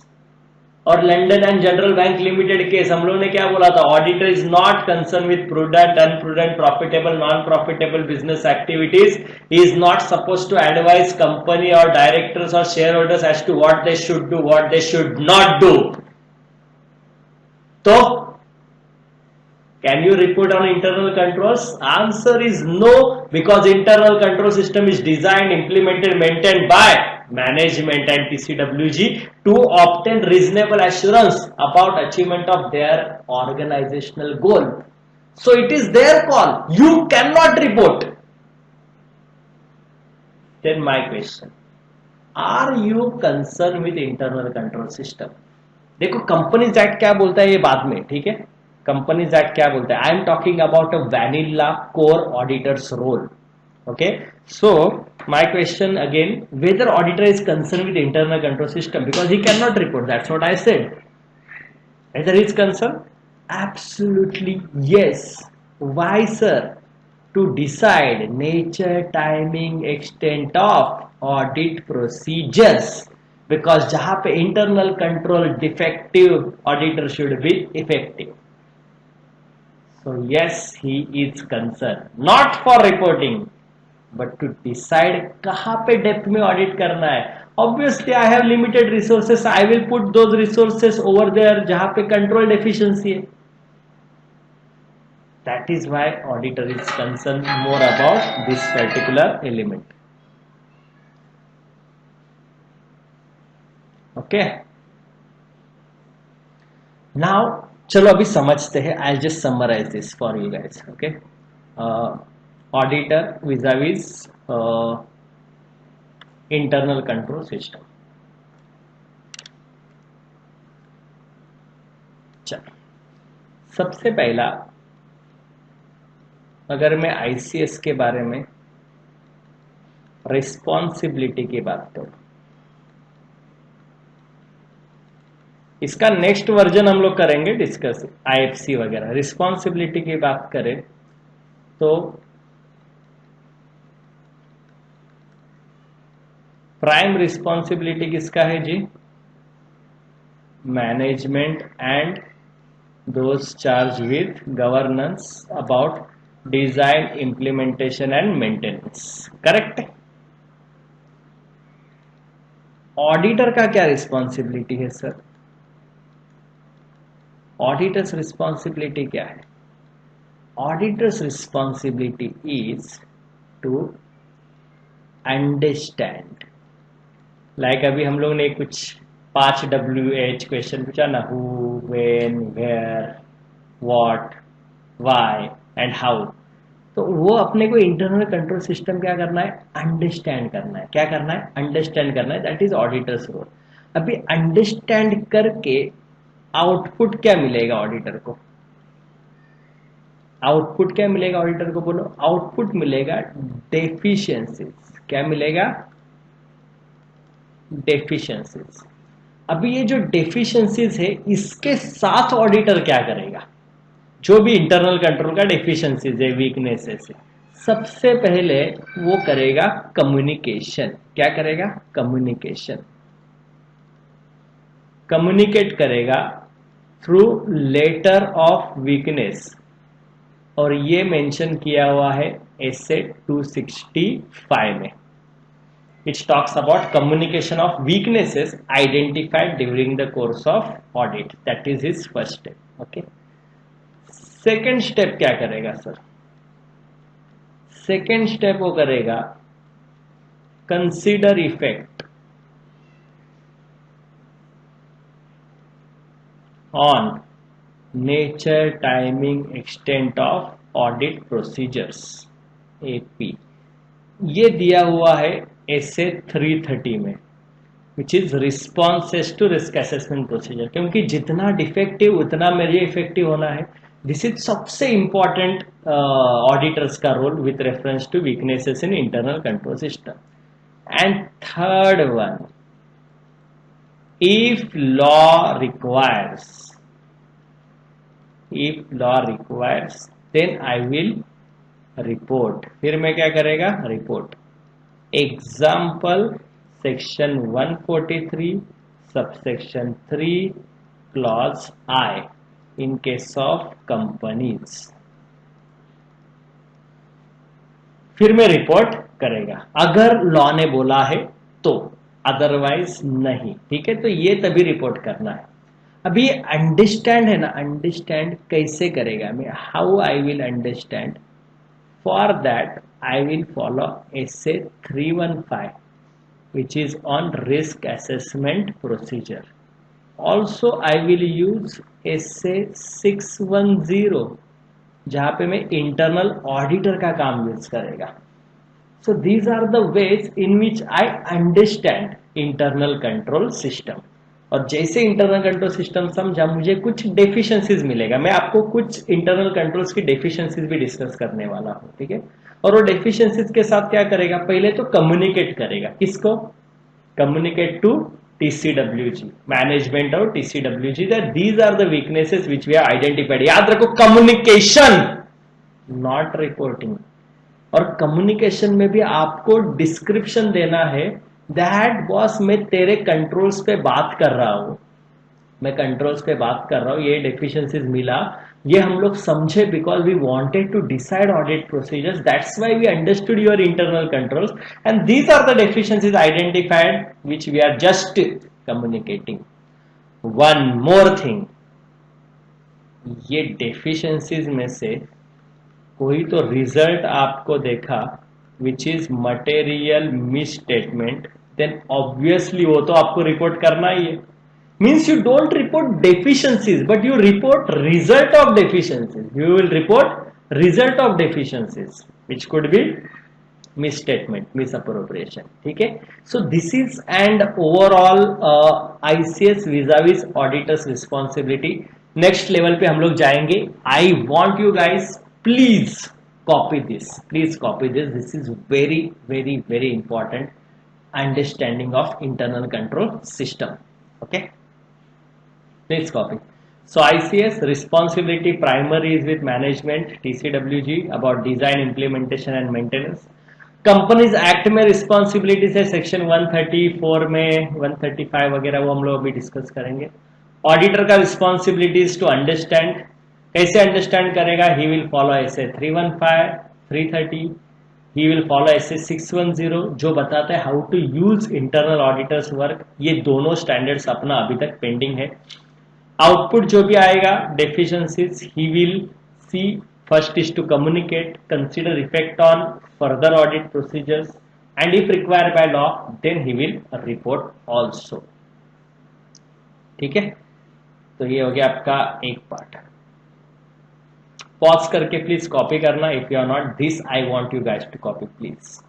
A: और London and general bank limited case हम लोग ने क्या बोला था, auditor is not concern with prudent, unprudent, profitable, non profitable business activities, is not suppose to advise company और directors और share holders as to what they should do, what they should not do. तो can you report on internal controls? Answer is no, because internal control system is designed, implemented, maintained by management and TCWG to obtain reasonable assurance about achievement of their organizational goal. So it is their call. You cannot report. Then my question, are you concerned with internal control system? देखो companies act क्या बोलता है ये बाद में, ठीक है, companies act क्या बोलता है, I am talking about a vanilla core auditor's role. Okay, so my question again, whether auditor is concern with internal control system, because he can not report, that's what I said. Whether is concern, absolutely yes. Why sir? To decide nature, timing, extent of audit procedures, because जहां पे internal control defective, auditor should be effective. So yes, he is concerned, not for reporting, but to decide कहाँ पे depth में audit करना है. Obviously, I have limited resources. I will put those resources over there जहाँ पे control deficiency है. That is why auditor is concerned more about this particular element. Okay. Now चलो अभी समझते हैं. I just summarize this for you guys. Okay, auditor vis a vis internal control system. चलो, सबसे पहला अगर मैं आईसीएस के बारे में रिस्पॉन्सिबिलिटी की बात करूं, इसका नेक्स्ट वर्जन हम लोग करेंगे डिस्कस, आईएफसी वगैरह. रिस्पॉन्सिबिलिटी की बात करें तो प्राइम रिस्पॉन्सिबिलिटी किसका है जी? Management and those charge with governance about design, implementation and maintenance. Correct. Auditor का क्या रिस्पॉन्सिबिलिटी है सर? ऑडिटर्स रिस्पॉन्सिबिलिटी क्या है? Auditors responsibility is to understand, like अभी हम लोग ने कुछ 5 WH क्वेश्चन पूछा ना, who, when, where, what, why and how. तो वो अपने को इंटरनल कंट्रोल सिस्टम क्या करना है? अंडरस्टैंड करना है. क्या करना है? अंडरस्टैंड करना है. That is auditor's role. अभी अंडरस्टैंड करके आउटपुट क्या मिलेगा ऑडिटर को? आउटपुट क्या मिलेगा ऑडिटर को? बोलो. आउटपुट मिलेगा डेफिशिएंसीज. क्या मिलेगा? डेफिशिएंसीज. अभी ये जो डेफिशिएंसीज है इसके साथ ऑडिटर क्या करेगा, जो भी इंटरनल कंट्रोल का डेफिशिएंसीज है, वीकनेसेस है, सबसे पहले वो करेगा कम्युनिकेशन। क्या करेगा? कम्युनिकेशन। कम्युनिकेट करेगा थ्रू लेटर ऑफ वीकनेस, और ये मेंशन किया हुआ है एसे 265 में। It talks about communication of weaknesses identified during the course of audit. That is his first step. Okay. Second step क्या करेगा सर? Second step वो करेगा consider effect on nature, timing, extent of audit procedures. AP ये दिया हुआ है SA 330 में, which is responses to risk assessment procedure. क्योंकि जितना डिफेक्टिव उतना मेरे इफेक्टिव होना है। दिस इज सबसे इंपॉर्टेंट ऑडिटर्स का role with reference to weaknesses in internal control system. And third one, if law requires then I will report. फिर मैं क्या करेगा? Report. Example section 143 subsection 3 clause I in case of companies. फिर मैं report करेगा अगर law ने बोला है तो, अदरवाइज नहीं। ठीक है, तो ये तभी रिपोर्ट करना है। अभी अंडरस्टैंड है ना, अंडरस्टैंड कैसे करेगा मैं, how I will understand. For that, I will follow essay 315, which is on risk assessment procedure. Also, I will use essay 610, जहाँ पे मैं internal auditor का काम यूज करेगा। So these are the ways in which I understand internal control system. और जैसे internal control system समझा, मुझे कुछ डेफिशिएंसीज मिलेगा। मैं आपको कुछ इंटरनल कंट्रोल्स की डेफिशिएंसीज भी डिस्कस करने वाला हूं। ठीक है, और वो डेफिशिएंसीज के साथ क्या करेगा? पहले तो कम्युनिकेट करेगा। किसको? कम्युनिकेट टू टीसीडब्ल्यूजी, मैनेजमेंट और TCWG, that these are the weaknesses which we have identified. याद रखो, कम्युनिकेशन, नॉट रिपोर्टिंग। और कम्युनिकेशन में भी आपको डिस्क्रिप्शन देना है, दैट बॉस मैं तेरे कंट्रोल्स पे बात कर रहा हूं, मैं कंट्रोल्स पे बात कर रहा हूं, ये डेफिशिएंसीज मिला, ये हम लोग समझे because we wanted to decide audit procedures, that's why we understood your internal controls and these are the deficiencies identified which we are just communicating. One more thing, ये डेफिशिएंसीज में से कोई तो रिजल्ट आपको देखा which is material misstatement, then obviously वो तो आपको रिपोर्ट करना ही है। Means you don't report deficiencies but you report result of deficiencies. You will report result of deficiencies which could be misstatement, misappropriation. ठीक है, so this is and overall ICS vis a vis auditors responsibility. Next level पे हम लोग जाएंगे। I want you guys please copy this, please copy this. This is very very very important understanding of internal control system. Okay, please copy. So ICS responsibility primary is with management, TCWG about design, implementation and maintenance. Companies act में responsibilities है section 134 में, 135 वगैरह वो हम लोग अभी discuss करेंगे। Auditor का रिस्पॉन्सिबिलिटीज टू अंडरस्टैंड, कैसे अंडरस्टैंड करेगा? He will follow SA 315, 330, he will follow SA 610 जो बताता है how to use internal auditors work. ये दोनों स्टैंडर्ड्स अपना अभी तक पेंडिंग है। आउटपुट जो भी आएगा deficiencies, he will see first is to communicate, consider effect on further audit procedures and if required by law then he will report also. ठीक है, तो ये हो गया आपका एक पार्ट। पॉज करके प्लीज कॉपी करना। If you are not this, I want you guys to copy please.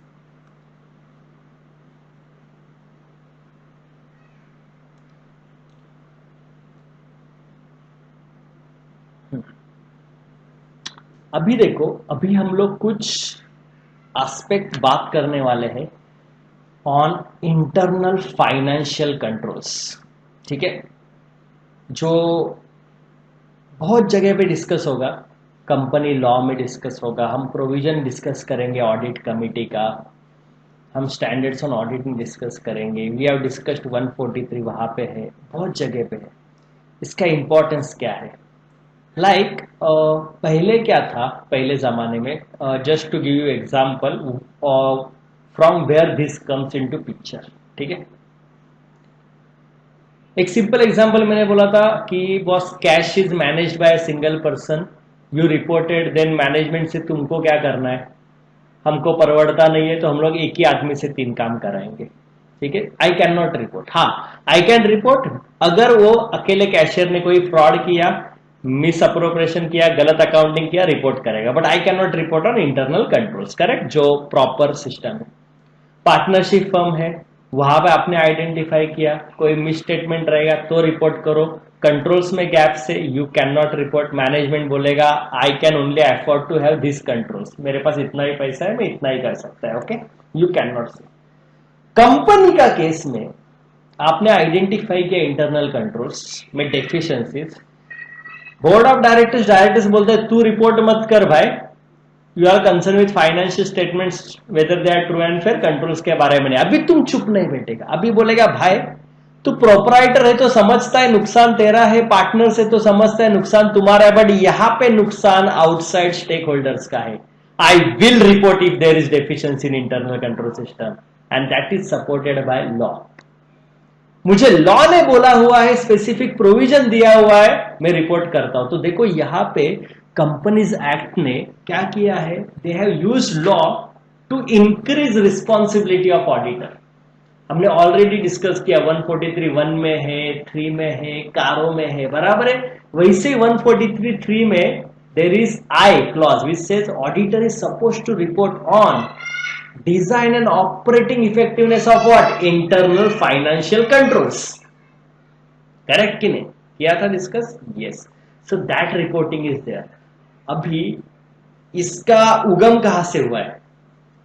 A: अभी देखो, अभी हम लोग कुछ एस्पेक्ट बात करने वाले हैं ऑन इंटरनल फाइनेंशियल कंट्रोल्स। ठीक है, जो बहुत जगह पे डिस्कस होगा, कंपनी लॉ में डिस्कस होगा, हम प्रोविजन डिस्कस करेंगे ऑडिट कमिटी का, हम स्टैंडर्ड्स ऑन ऑडिट में डिस्कस करेंगे, वी हैव डिस्कस्ड 143 वहाँ पे है, बहुत जगह पे है। इसका इम्पोर्टेंस क्या है? लाइक पहले क्या था, पहले ज़माने में, just to give you example from where this comes into picture, ठीक है। एक सिंपल एग्जांपल मैंने बोला था कि boss cash is managed by single person, you reported, then management से तुमको क्या करना है, हमको परवड़ता नहीं है तो हम लोग एक ही आदमी से 3 काम कराएंगे, ठीक है। आई कैन नॉट रिपोर्ट, हाँ आई कैन रिपोर्ट अगर वो अकेले कैशियर ने कोई फ्रॉड किया, मिस अप्रोप्रिएशन किया, गलत अकाउंटिंग किया, रिपोर्ट करेगा, but I can not report on internal controls, correct, जो प्रॉपर सिस्टम है। पार्टनरशिप फर्म है, वहां पे आपने आइडेंटिफाई किया कोई मिस स्टेटमेंट रहेगा तो रिपोर्ट करो, कंट्रोल्स में गैप से you can not report, management बोलेगा I can only afford to have this controls, मेरे पास इतना ही पैसा है, मैं इतना ही कर सकता है, okay, you can not say. Company का केस में आपने आइडेंटिफाई किया इंटरनल कंट्रोल्स में डेफिशिएंसीज, बोर्ड ऑफ डायरेक्टर्स बोलते हैं तू रिपोर्ट मत कर भाई, you are concern with financial statements whether they are true and fair, controls के बारे में नहीं। अभी तुम चुप नहीं बैठेगा, अभी बोलेगा भाई तू प्रोपराइटर है तो समझता है नुकसान तेरा है, पार्टनर से तो समझता है नुकसान तुम्हारा है, बट यहां पे नुकसान आउटसाइड स्टेक होल्डर्स का है। I will report if there is deficiency in internal control system and that is supported by law. मुझे लॉ ने बोला हुआ है, स्पेसिफिक प्रोविजन दिया हुआ है, मैं रिपोर्ट करता हूं। तो देखो यहां पे कंपनीज एक्ट ने क्या किया है, they have used law to increase responsibility of auditor. हमने ऑलरेडी डिस्कस किया 143 1 में है, 3 में है, कारों में है, बराबर है। वैसे 143 में there is I clause which says auditor is suppose to report on design and operating effectiveness of what, internal financial controls, correct कि नहीं, किया था discuss, yes, so that reporting is there। अभी इसका उगम कहां से हुआ है,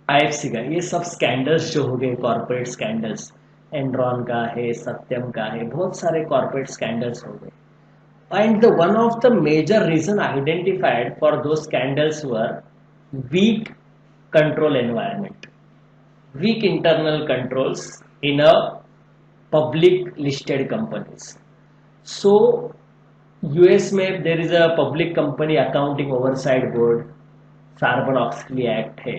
A: आईएफसी का। ये सब स्कैंडल्स जो हो गए, कॉर्पोरेट स्कैंडल्स, एनरॉन का है, सत्यम का है, बहुत सारे कॉर्पोरेट स्कैंडल्स हो गए, and the one of the major reason identified for those scandals were weak control environment, weak internal controls in a public listed companies. So US में there is a public company accounting oversight board, Sarbanes Oxley act है,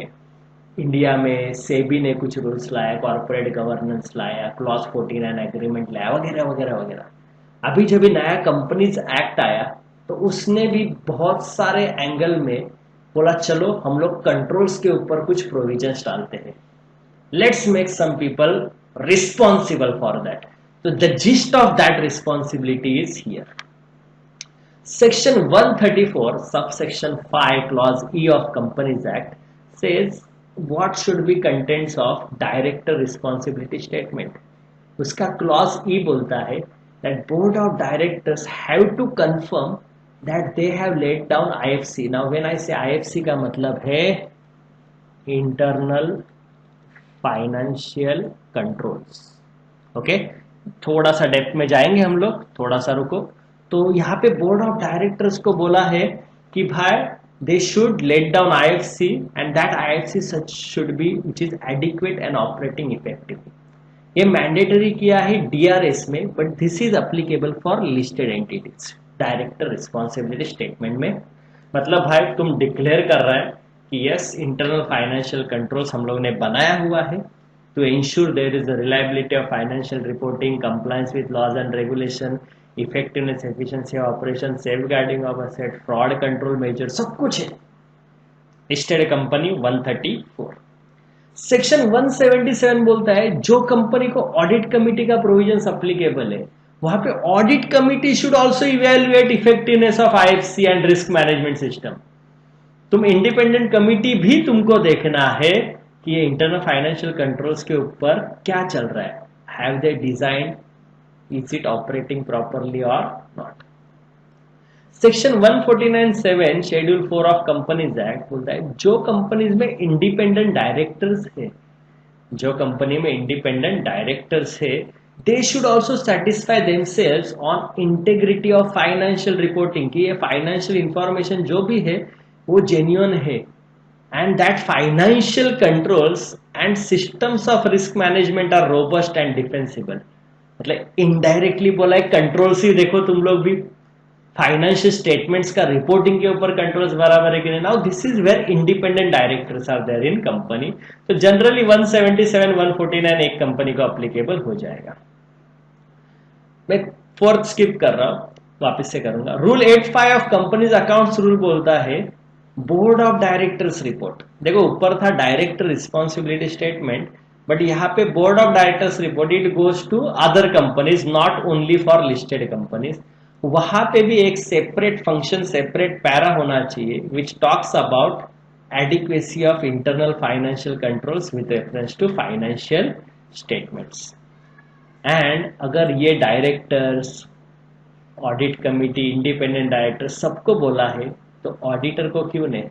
A: India में सेबी ने कुछ rules लाया, corporate governance लाया, clause 49 agreement लाया, वगैरह वगैरह वगैरह। अभी जब नया कंपनीज एक्ट आया तो उसने भी बहुत सारे एंगल में बोला चलो हम लोग कंट्रोल्स के ऊपर कुछ प्रोविजंस डालते हैं, let's make some people responsible for that. तो the gist of that responsibility is here. Section 134 subsection 5 clause E of companies act says what should be contents of director responsibility statement. उसका clause E बोलता है that board of directors have to confirm that they have laid down IFC. Now when I say IFC का मतलब है internal financial controls, okay? थोड़ा सा depth में जाएंगे हम लोग, थोड़ा सा रुको। तो यहाँ पे बोर्ड ऑफ डायरेक्टर्स को बोला है कि भाई they should let down IFC and that IFC such should be which is adequate and operating effectively. ये मैंडेटरी किया है DRS में, but this is applicable for listed entities. Director responsibility statement में मतलब भाई तुम डिक्लेयर कर रहा है कि यस इंटरनल फाइनेंशियल कंट्रोल्स हम लोग ने बनाया हुआ है to ensure there is the reliability of financial reporting, compliance with laws and regulation, effectiveness, efficiency of operation, safeguarding of asset, fraud control measure, सब कुछ है। Listed company 134। सेक्शन 177 बोलता है जो कंपनी को ऑडिट कमिटी का प्रोविजन अप्लीकेबल है वहां पे audit committee should also evaluate effectiveness of IFC and risk management system. तुम इंडिपेंडेंट कमिटी भी तुमको देखना है कि ये इंटरनल फाइनेंशियल कंट्रोल्स के ऊपर क्या चल रहा है, have they design, is it operating properly और not. Section 149(7) schedule 4 of companies act बोलता है जो कंपनीज में इंडिपेंडेंट डायरेक्टर्स है, जो कंपनी में इंडिपेंडेंट डायरेक्टर्स है they should also satisfy themselves on integrity of financial reporting कि ये फाइनेंशियल इंफॉर्मेशन जो भी है वो जेन्युइन है, and that financial controls and systems of risk management are robust and defensible. मतलब इनडायरेक्टली बोला है कंट्रोल्स ही देखो तुम लोग भी, फाइनेंशियल स्टेटमेंट्स का रिपोर्टिंग के ऊपर कंट्रोल्स बराबर है कि नहीं। Now this is where independent directors are there in company, तो जनरली 177 149 एक कंपनी को अप्लीकेबल हो जाएगा। मैं फोर्थ स्किप कर रहा हूं, वापस से करूंगा। Rule 85 of companies accounts rule बोलता है बोर्ड ऑफ डायरेक्टर्स रिपोर्ट। देखो ऊपर था डायरेक्टर रिस्पॉन्सिबिलिटी स्टेटमेंट, बट यहाँ पे board of directors report it goes to other companies, not only for listed companies. वहां पे भी एक सेपरेट फंक्शन, सेपरेट पैरा होना चाहिए which talks about adequacy of internal financial controls with reference to financial statements. And अगर ये directors, audit committee, independent director सबको बोला है तो ऑडिटर को क्यों नहीं?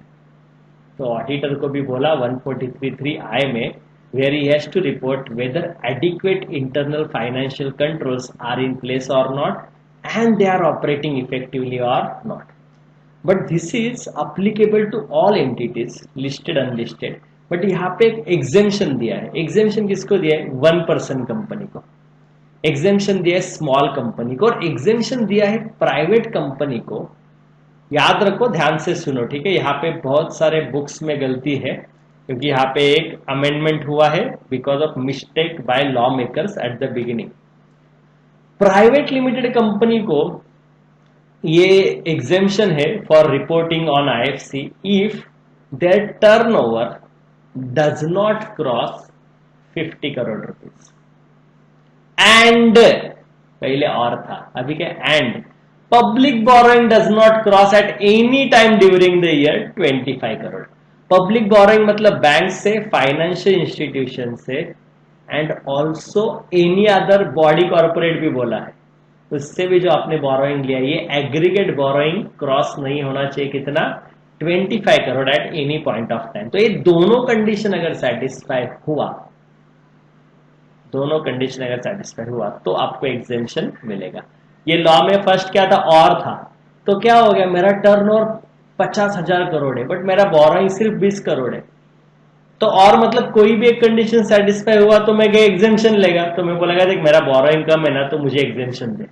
A: तो ऑडिटर को भी बोला 143(3)(I) में, where he has to report whether adequate internal financial controls are in place or not and they are operating effectively or not. But this is applicable to all entities, listed unlisted. But यहाँ पे एक exemption दिया है। Exemption किसको दिया है? 1% company को exemption दिया है, स्मॉल कंपनी को, और एग्जेम्पशन दिया है प्राइवेट कंपनी को। याद रखो, ध्यान से सुनो, ठीक है। यहाँ पे बहुत सारे बुक्स में गलती है क्योंकि यहाँ पे एक अमेंडमेंट हुआ है because of mistake by law makers at the beginning. Private limited company को ये एग्जेम्पशन है for reporting on IFC if their turnover does not cross 50 crore rupees and, पहले और था, अभी क्या and, public borrowing does not cross at any time during the year 25 crore. Public borrowing मतलब bank से, फाइनेंशियल इंस्टीट्यूशन से, and also any other body corporate भी बोला है, उससे भी जो आपने बोरोइंग लिया, ये एग्रीगेट बोरोइंग क्रॉस नहीं होना चाहिए कितना? 25 crore at any point of time. तो ये दोनों कंडीशन अगर सेटिस्फाई हुआ, दोनों कंडीशन अगर सेटिस्फाई हुआ तो आपको एग्जेम्पशन मिलेगा। ये लॉ में फर्स्ट क्या था? और था, तो क्या हो गया? मेरा टर्नओवर 50,000 करोड़ है बट मेरा बोरोइंग सिर्फ 20 करोड़ है, तो और मतलब कोई भी एक कंडीशन सेटिस्फाई हुआ तो मैं क्या एग्जेम्पशन लेगा? तो मैं बोलेगा देख मेरा बोरोइंग कम है ना, तो मुझे एग्जेम्पशन दे।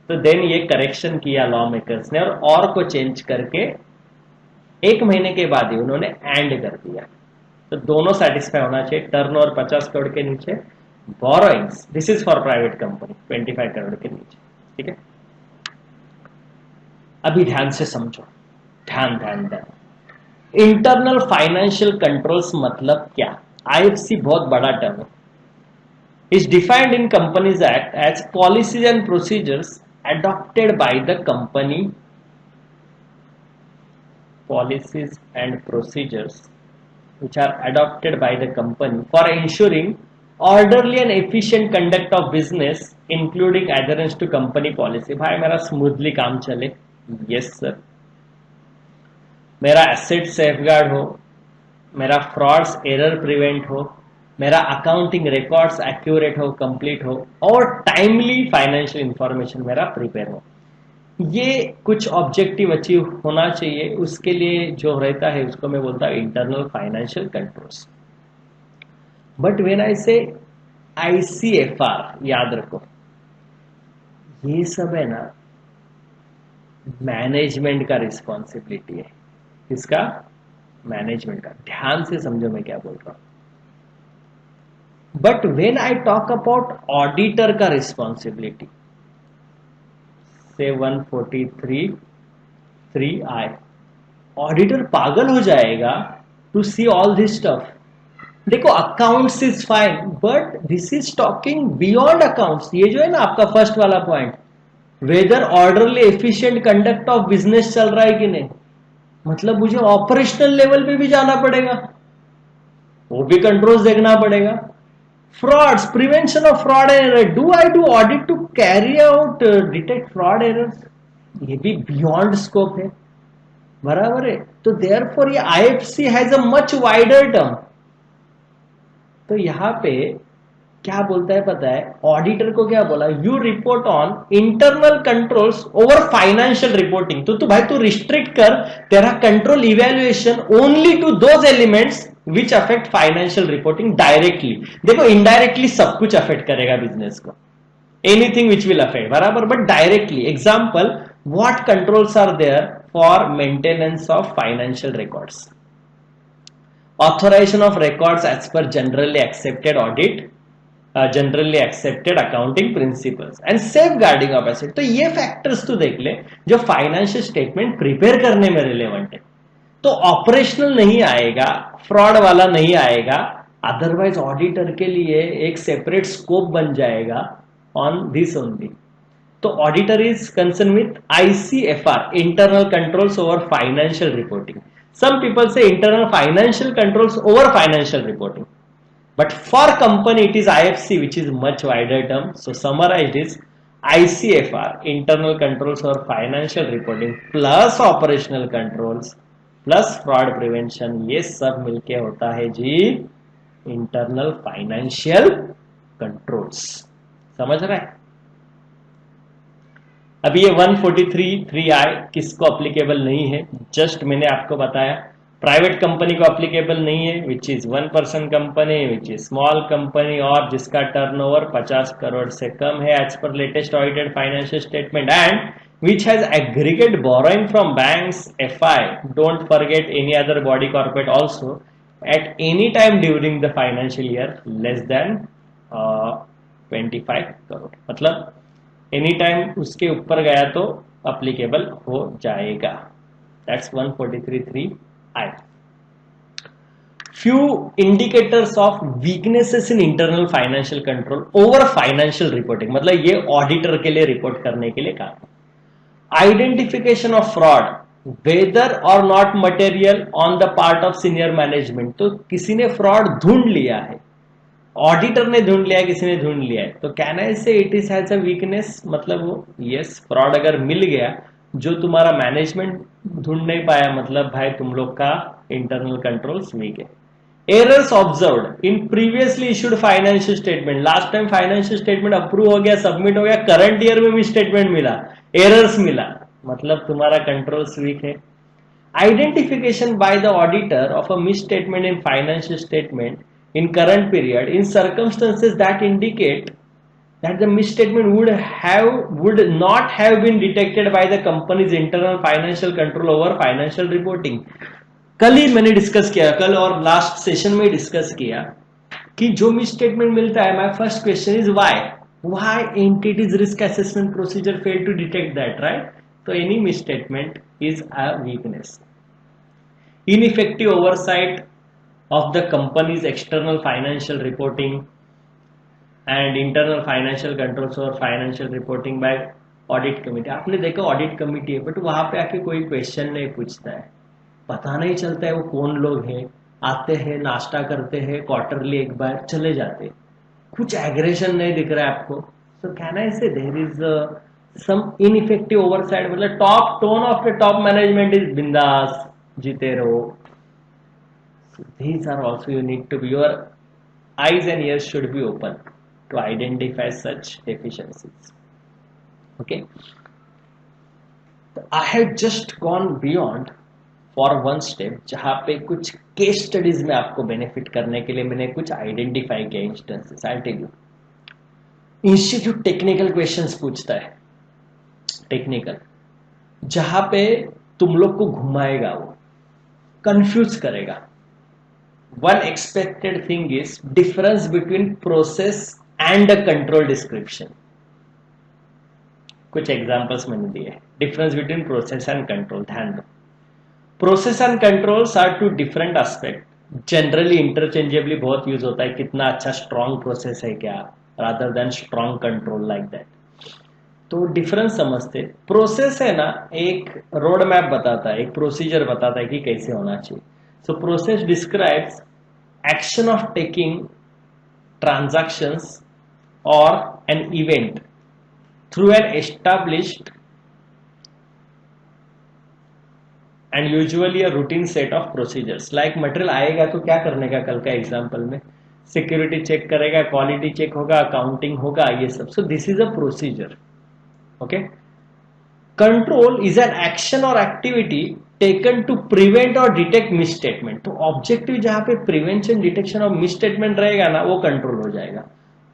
A: तो देन ये करेक्शन किया लॉ मेकर्स ने और को चेंज करके 1 महीने के बाद ही उन्होंने एंड कर दिया। तो दोनों सेटिस्फाई होना चाहिए, टर्नओवर 50 करोड़ के नीचे, borrowings this is for private company 25 crore के नीचे, ठीक है। अभी ध्यान से समझो, ध्यान ध्यान ध्यान। इंटरनल फाइनेंशियल कंट्रोल्स मतलब क्या? IFC बहुत बड़ा टर्म है। Is defined in companies act as policies and procedures adopted by the company, policies and procedures which are adopted by the company for ensuring orderly and efficient conduct of business including adherence to company policy। भाई मेरा smoothly काम चले, yes sir, मेरा asset safeguard हो, मेरा frauds error prevent हो, मेरा accounting records accurate हो, कंप्लीट हो, और टाइमली फाइनेंशियल इंफॉर्मेशन मेरा प्रिपेयर हो। ये कुछ ऑब्जेक्टिव अचीव होना चाहिए, उसके लिए जो रहता है उसको मैं बोलता हूं internal financial controls. But when I से ICFR, याद रखो ये सब है ना मैनेजमेंट का रिस्पॉन्सिबिलिटी है। किसका? मैनेजमेंट का। ध्यान से समझो मैं क्या बोल रहा हूं। But when I talk about auditor का रिस्पॉन्सिबिलिटी, से 143(3)(I, ऑडिटर पागल हो जाएगा to see all this stuff. देखो accounts is fine but this is talking beyond accounts. ये जो है ना आपका फर्स्ट वाला point, whether orderly efficient conduct of business चल रहा है कि नहीं, मतलब मुझे ऑपरेशनल लेवल पे भी जाना पड़ेगा, वो भी कंट्रोल्स देखना पड़ेगा। Frauds, prevention of fraud error, do I do audit to carry out detect fraud errors, ये भी बियॉन्ड स्कोप है, बराबर है। तो देयरफॉर ये IFC has a much wider term. तो यहां पे क्या बोलता है पता है, ऑडिटर को क्या बोला, you report on internal controls over financial reporting. तो भाई तू रिस्ट्रिक्ट कर तेरा control evaluation only to those elements which affect financial reporting directly. देखो इनडायरेक्टली सब कुछ अफेक्ट करेगा बिजनेस को, एनीथिंग विच विल अफेक्ट बराबर, but directly example what controls are there for maintenance of financial records, authorization of records as per generally accepted audit, generally accepted accounting principles and safeguarding of asset. तो ये factors तो देख ले जो financial statement prepare करने में relevant है। तो ऑपरेशनल नहीं आएगा, फ्रॉड वाला नहीं आएगा, अदरवाइज ऑडिटर के लिए एक सेपरेट स्कोप बन जाएगा ऑन दिस ओनली। तो auditor is concern with ICFR, internal controls over financial reporting. Some people say internal financial controls over financial reporting, but for company it is IFC, which is much wider term. So summarized is ICFR, internal controls over financial reporting plus operational controls plus fraud prevention, ये सब मिलके होता है जी internal financial controls। समझ रहे हैं? अभी ये 143(3)I किसको अप्लीकेबल नहीं है, जस्ट मैंने आपको बताया प्राइवेट कंपनी को अप्लीकेबल नहीं है, which is 1% company, which is small company और जिसका टर्नओवर 50 करोड़ से कम है as per latest audited financial statement and which has aggregate borrowing from banks, FI, don't forget any other body corporate also at any time during the financial year less than 25 crore, मतलब any time उसके ऊपर गया तो applicable हो जाएगा। That's 143(3)I। Few indicators of weaknesses in internal financial control over financial reporting, मतलब ये auditor के लिए रिपोर्ट करने के लिए काम। आइडेंटिफिकेशन ऑफ फ्रॉड वेदर और not material on the part of senior management. तो किसी ने फ्रॉड ढूंढ लिया है, ऑडिटर ने ढूंढ लिया है, किसी ने ढूंढ लिया है, तो कैन आई से it is has a weakness, मतलब वो यस फ्रॉड अगर मिल गया जो तुम्हारा मैनेजमेंट ढूंढ नहीं पाया, मतलब भाई तुम लोग का इंटरनल कंट्रोल्स वीक है। Errors observed in previously issued financial statement, last time financial statement approve हो गया, सबमिट हो गया, करंट ईयर में भी स्टेटमेंट मिला, एरर्स मिला, मतलब तुम्हारा कंट्रोल्स वीक है। Identification by the auditor of a miss statement in financial statement in current period in circumstances that indicate that the misstatement would not have been detected by the company's internal financial control over financial reporting। कल ही मैंने discuss किया, कल और last session में discuss किया कि जो misstatement मिलता है, my first question is why entities risk assessment procedure fail to detect that, right? तो any misstatement is a weakness. Ineffective oversight of the company's external financial reporting and internal financial controls or financial reporting by audit committee। आपने देखा audit committee है, but वहां पे आके कोई question नहीं पूछता है, पता नहीं चलता है वो कौन लोग हैं, आते हैं नाश्ता करते हैं क्वार्टरली एक बार चले जाते, कुछ एग्रेशन नहीं दिख रहा है आपको। सो can I say there is some ineffective oversight, मतलब top tone of the top management is बिंदास, जीते रहो। So these are also, you need to be, your eyes and ears should be open to identify such deficiencies. Okay, I have just gone beyond for one step, जहां पे कुछ case studies में आपको benefit करने के लिए मैंने कुछ आइडेंटिफाई किया instances. I tell you, institute technical questions पूछता है, टेक्निकल, जहां पे तुम लोग को घुमाएगा, वो कंफ्यूज करेगा। One expected thing is difference between process and a control description। कुछ एग्जांपल्स मैंने दिए, difference between process and control. ध्यान दो, process and controls are two different aspect, generally interchangeably बहुत यूज होता है, कितना अच्छा स्ट्रॉन्ग प्रोसेस है क्या, rather than strong control like that. तो डिफरेंस समझते, प्रोसेस है ना, एक रोड मैप बताता है, एक प्रोसीजर बताता है कि कैसे होना चाहिए। So process describes action of taking transactions or an event through an established and usually a routine set of procedures। like material आएगा तो क्या करने का, कल का एग्जांपल में सिक्योरिटी चेक करेगा, क्वालिटी चेक होगा, अकाउंटिंग होगा, ये सब. सो this is a procedure. Okay. Control is an action और एक्टिविटी टेकन टू प्रिवेंट और डिटेक्ट मिसस्टेटमेंट. तो ऑब्जेक्टिव जहां पे प्रिवेंशन डिटेक्शन और मिसस्टेटमेंट रहेगा ना, वो कंट्रोल हो जाएगा.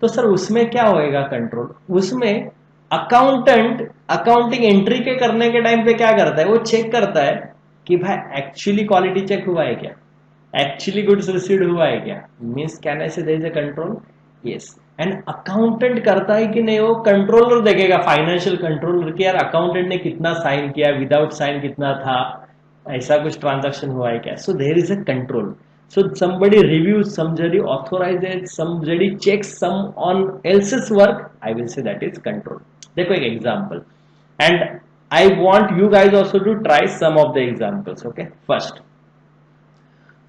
A: तो सर उसमें क्या होएगा कंट्रोल? उसमें अकाउंटेंट अकाउंटिंग एंट्री के करने के टाइम पे क्या करता है? वो चेक करता है कि भाई एक्चुअली क्वालिटी चेक हुआ है क्या, एक्चुअली गुड्स रिसीव्ड हुआ है क्या. मीन्स कहने से there is a control. Yes. And accountant करता है कि नहीं, वो कंट्रोलर देखेगा, फाइनेंशियल कंट्रोलर, कि यार अकाउंटेंट ने कितना साइन किया, विदाउट साइन कितना था, ऐसा कुछ ट्रांजैक्शन हुआ है क्या. So there is a control. So somebody reviews, somebody authorizes, somebody checks some on else's work, I will say that is control. देखो एक example, and I want you guys also to try some of the examples. Okay, first,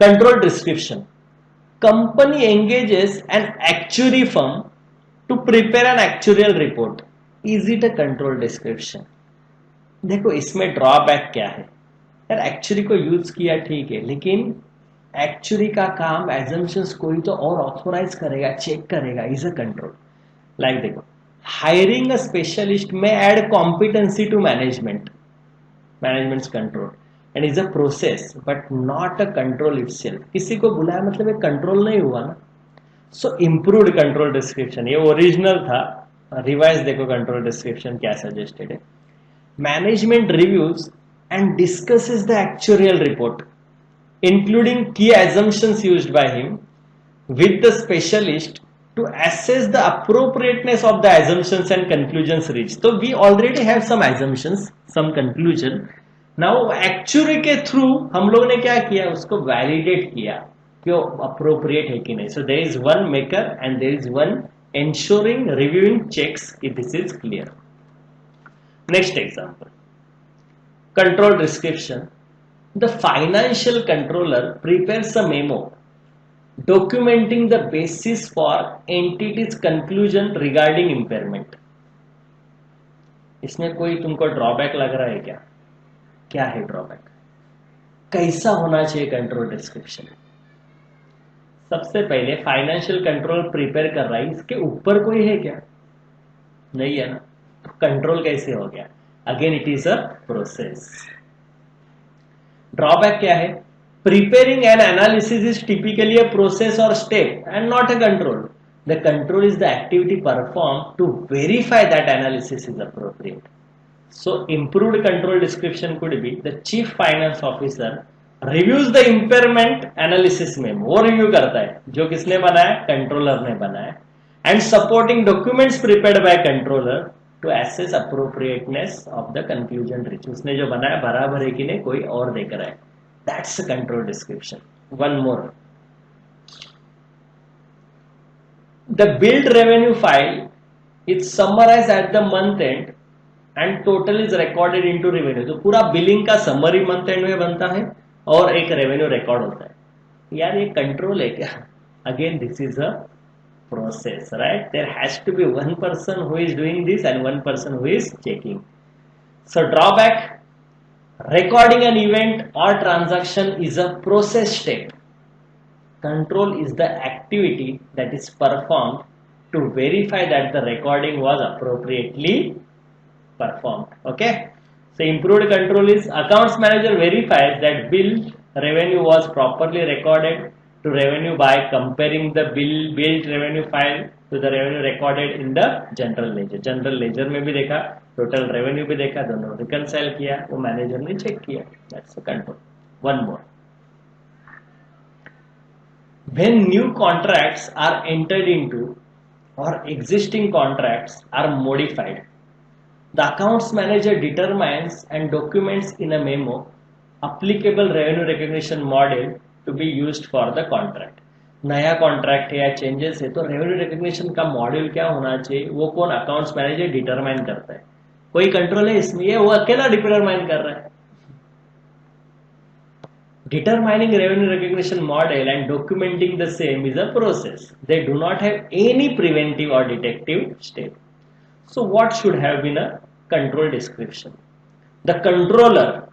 A: control description. Company engages an actuary firm to prepare an actuarial report. Is it a control description? देखो इसमें drawback क्या है यार. Actually को use किया ठीक है, लेकिन एक्चुअली का काम एजम्पशंस कोई तो और ऑथोराइज करेगा, चेक करेगा. Is a control. लाइक देखो, hiring a specialist may add competency to management's control and is a process but not a control itself. किसी को बुलाया मतलब एक कंट्रोल नहीं हुआ ना. सो इम्प्रूव्ड कंट्रोल डिस्क्रिप्शन, ये ओरिजिनल था, रिवाइज देखो कंट्रोल डिस्क्रिप्शन क्या सजेस्टेड है. Management reviews and discusses the actuarial report, including key assumptions used by him with the specialist to assess the appropriateness of the assumptions and conclusions reached. So we already have some assumptions, some conclusion. Now actuary के through हम लोग ने क्या किया, उसको validate किया कि वो appropriate है कि नहीं. So there is one maker and there is one ensuring, reviewing, checks if this is clear. Next example. Control description. The financial controller prepares a memo documenting the basis for entity's conclusion regarding impairment. इसमें कोई तुमको drawback लग रहा है क्या? क्या है drawback? कैसा होना चाहिए कंट्रोल डिस्क्रिप्शन? सबसे पहले फाइनेंशियल कंट्रोल प्रिपेयर कर रहा है, इसके ऊपर कोई है क्या? नहीं है ना. तो कंट्रोल कैसे हो गया? Again it is a process. Drawback क्या है? Preparing an analysis is typically a process और step and not a control. The control is the activity perform to verify that analysis is appropriate. So improved control description could be the chief finance officer reviews the impairment analysis में, वो review करता है जो किसने बनाया, controller ने बनाया, and supporting documents prepared by controller to assess appropriateness of the conclusion reach. उसने जो बनाया बराबर है कि नहीं, कोई और देख रहा है. That's a control description. One more, the billed revenue file is summarize at the month end and total is recorded into revenue. तो पूरा बिलिंग का समरी मंथ एंड में बनता है और एक रेवेन्यू रिकॉर्ड होता है. यार ये कंट्रोल है क्या? Again this is a process, right? There has to be one person who is doing this and one person who is checking. So drawback, recording an event or transaction is a process step. Control is the activity that is performed to verify that the recording was appropriately performed. Okay, so improved control is accounts manager verifies that billed revenue was properly recorded to revenue by comparing the billed revenue file to the revenue recorded in the general ledger. General ledger में भी देखा, total revenue भी देखा, दोनों reconcile किया, वो manager ने check किया. That's a control. One more, when new contracts are entered into or existing contracts are modified, the accounts manager determines and documents in a memo applicable revenue recognition model to be used for the contract. नया contract है या changes है तो revenue recognition का module क्या होना चाहिए, वो कौन अकाउंट्स मैनेजर डिटरमाइन करता है. कोई कंट्रोल है इसमें? ये वो अकेला डिटरमाइन कर रहा है. Determining revenue recognition model and documenting the same is a process. They do not have any preventive or detective step. So what should have been a control description? The controller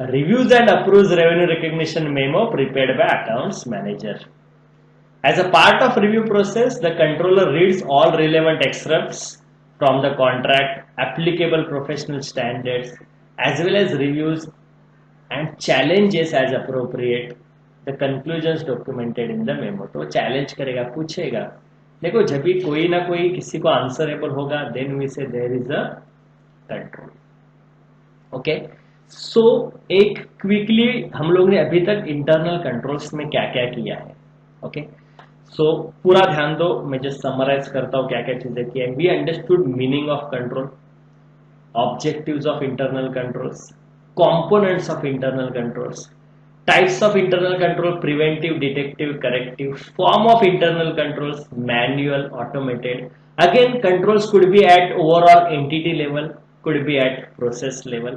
A: reviews and approves revenue recognition memo prepared by accounts manager. As a part of review process, the controller reads all relevant excerpts from the contract, applicable professional standards, as well as reviews and challenges as appropriate the conclusions documented in the memo. तो challenge करेगा, पूछेगा. देखो जब भी कोई ना कोई किसी को answerable होगा, then we say there is a control. Okay so एक क्विकली हम लोग ने अभी तक इंटरनल कंट्रोल्स में क्या क्या किया है. ओके सो पूरा ध्यान दो, मैं जस्ट समराइज करता हूं क्या क्या चीजें की है. We understood meaning of control, objectives of internal controls, components of internal controls, types of internal control, preventive, detective, corrective, form of internal controls, manual, automated. Again, controls could be at overall entity level, could be at process level.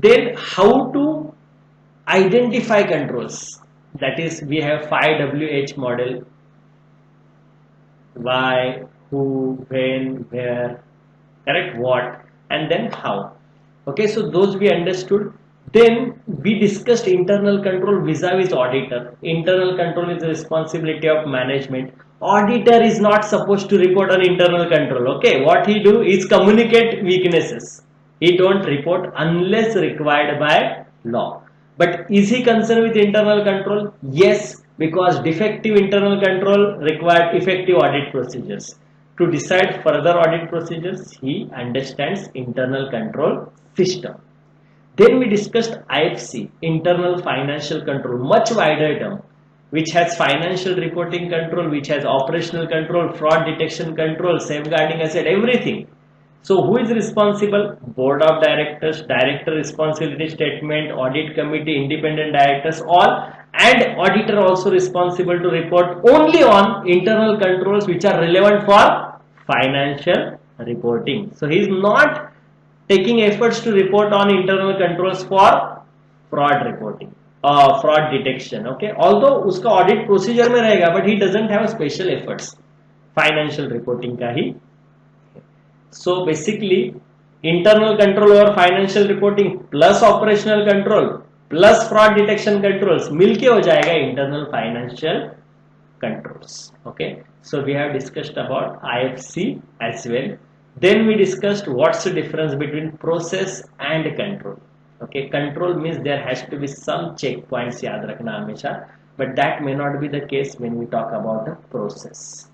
A: Then how to identify controls, that is we have 5WH model: why, who, when, where, correct, what, and then how. Okay, so those we understood. Then we discussed internal control vis-a-vis auditor. Internal control is the responsibility of management. Auditor is not supposed to report on internal control. Okay, what he do is communicate weaknesses. He don't report unless required by law. But is he concerned with internal control? Yes, because defective internal control required effective audit procedures. To decide further audit procedures, he understands internal control system. Then we discussed IFC, internal financial control, much wider term, which has financial reporting control, which has operational control, fraud detection control, safeguarding asset, everything. So who is responsible? Board of directors, director responsibility statement, audit committee, independent directors, all, and auditor also responsible to report only on internal controls which are relevant for financial reporting. So he is not taking efforts to report on internal controls for fraud reporting, fraud detection. Okay, although उसका audit procedure में रहेगा, but he doesn't have special efforts financial reporting का ही. So basically internal control over financial reporting plus operational control plus fraud detection controls मिलके हो जाएगा internal financial controls. Okay, so we have discussed about IFC as well. Then we discussed what's the difference between process and control. Okay, control means there has to be some checkpoints, याद रखना हमेशा, but that may not be the case when we talk about a process.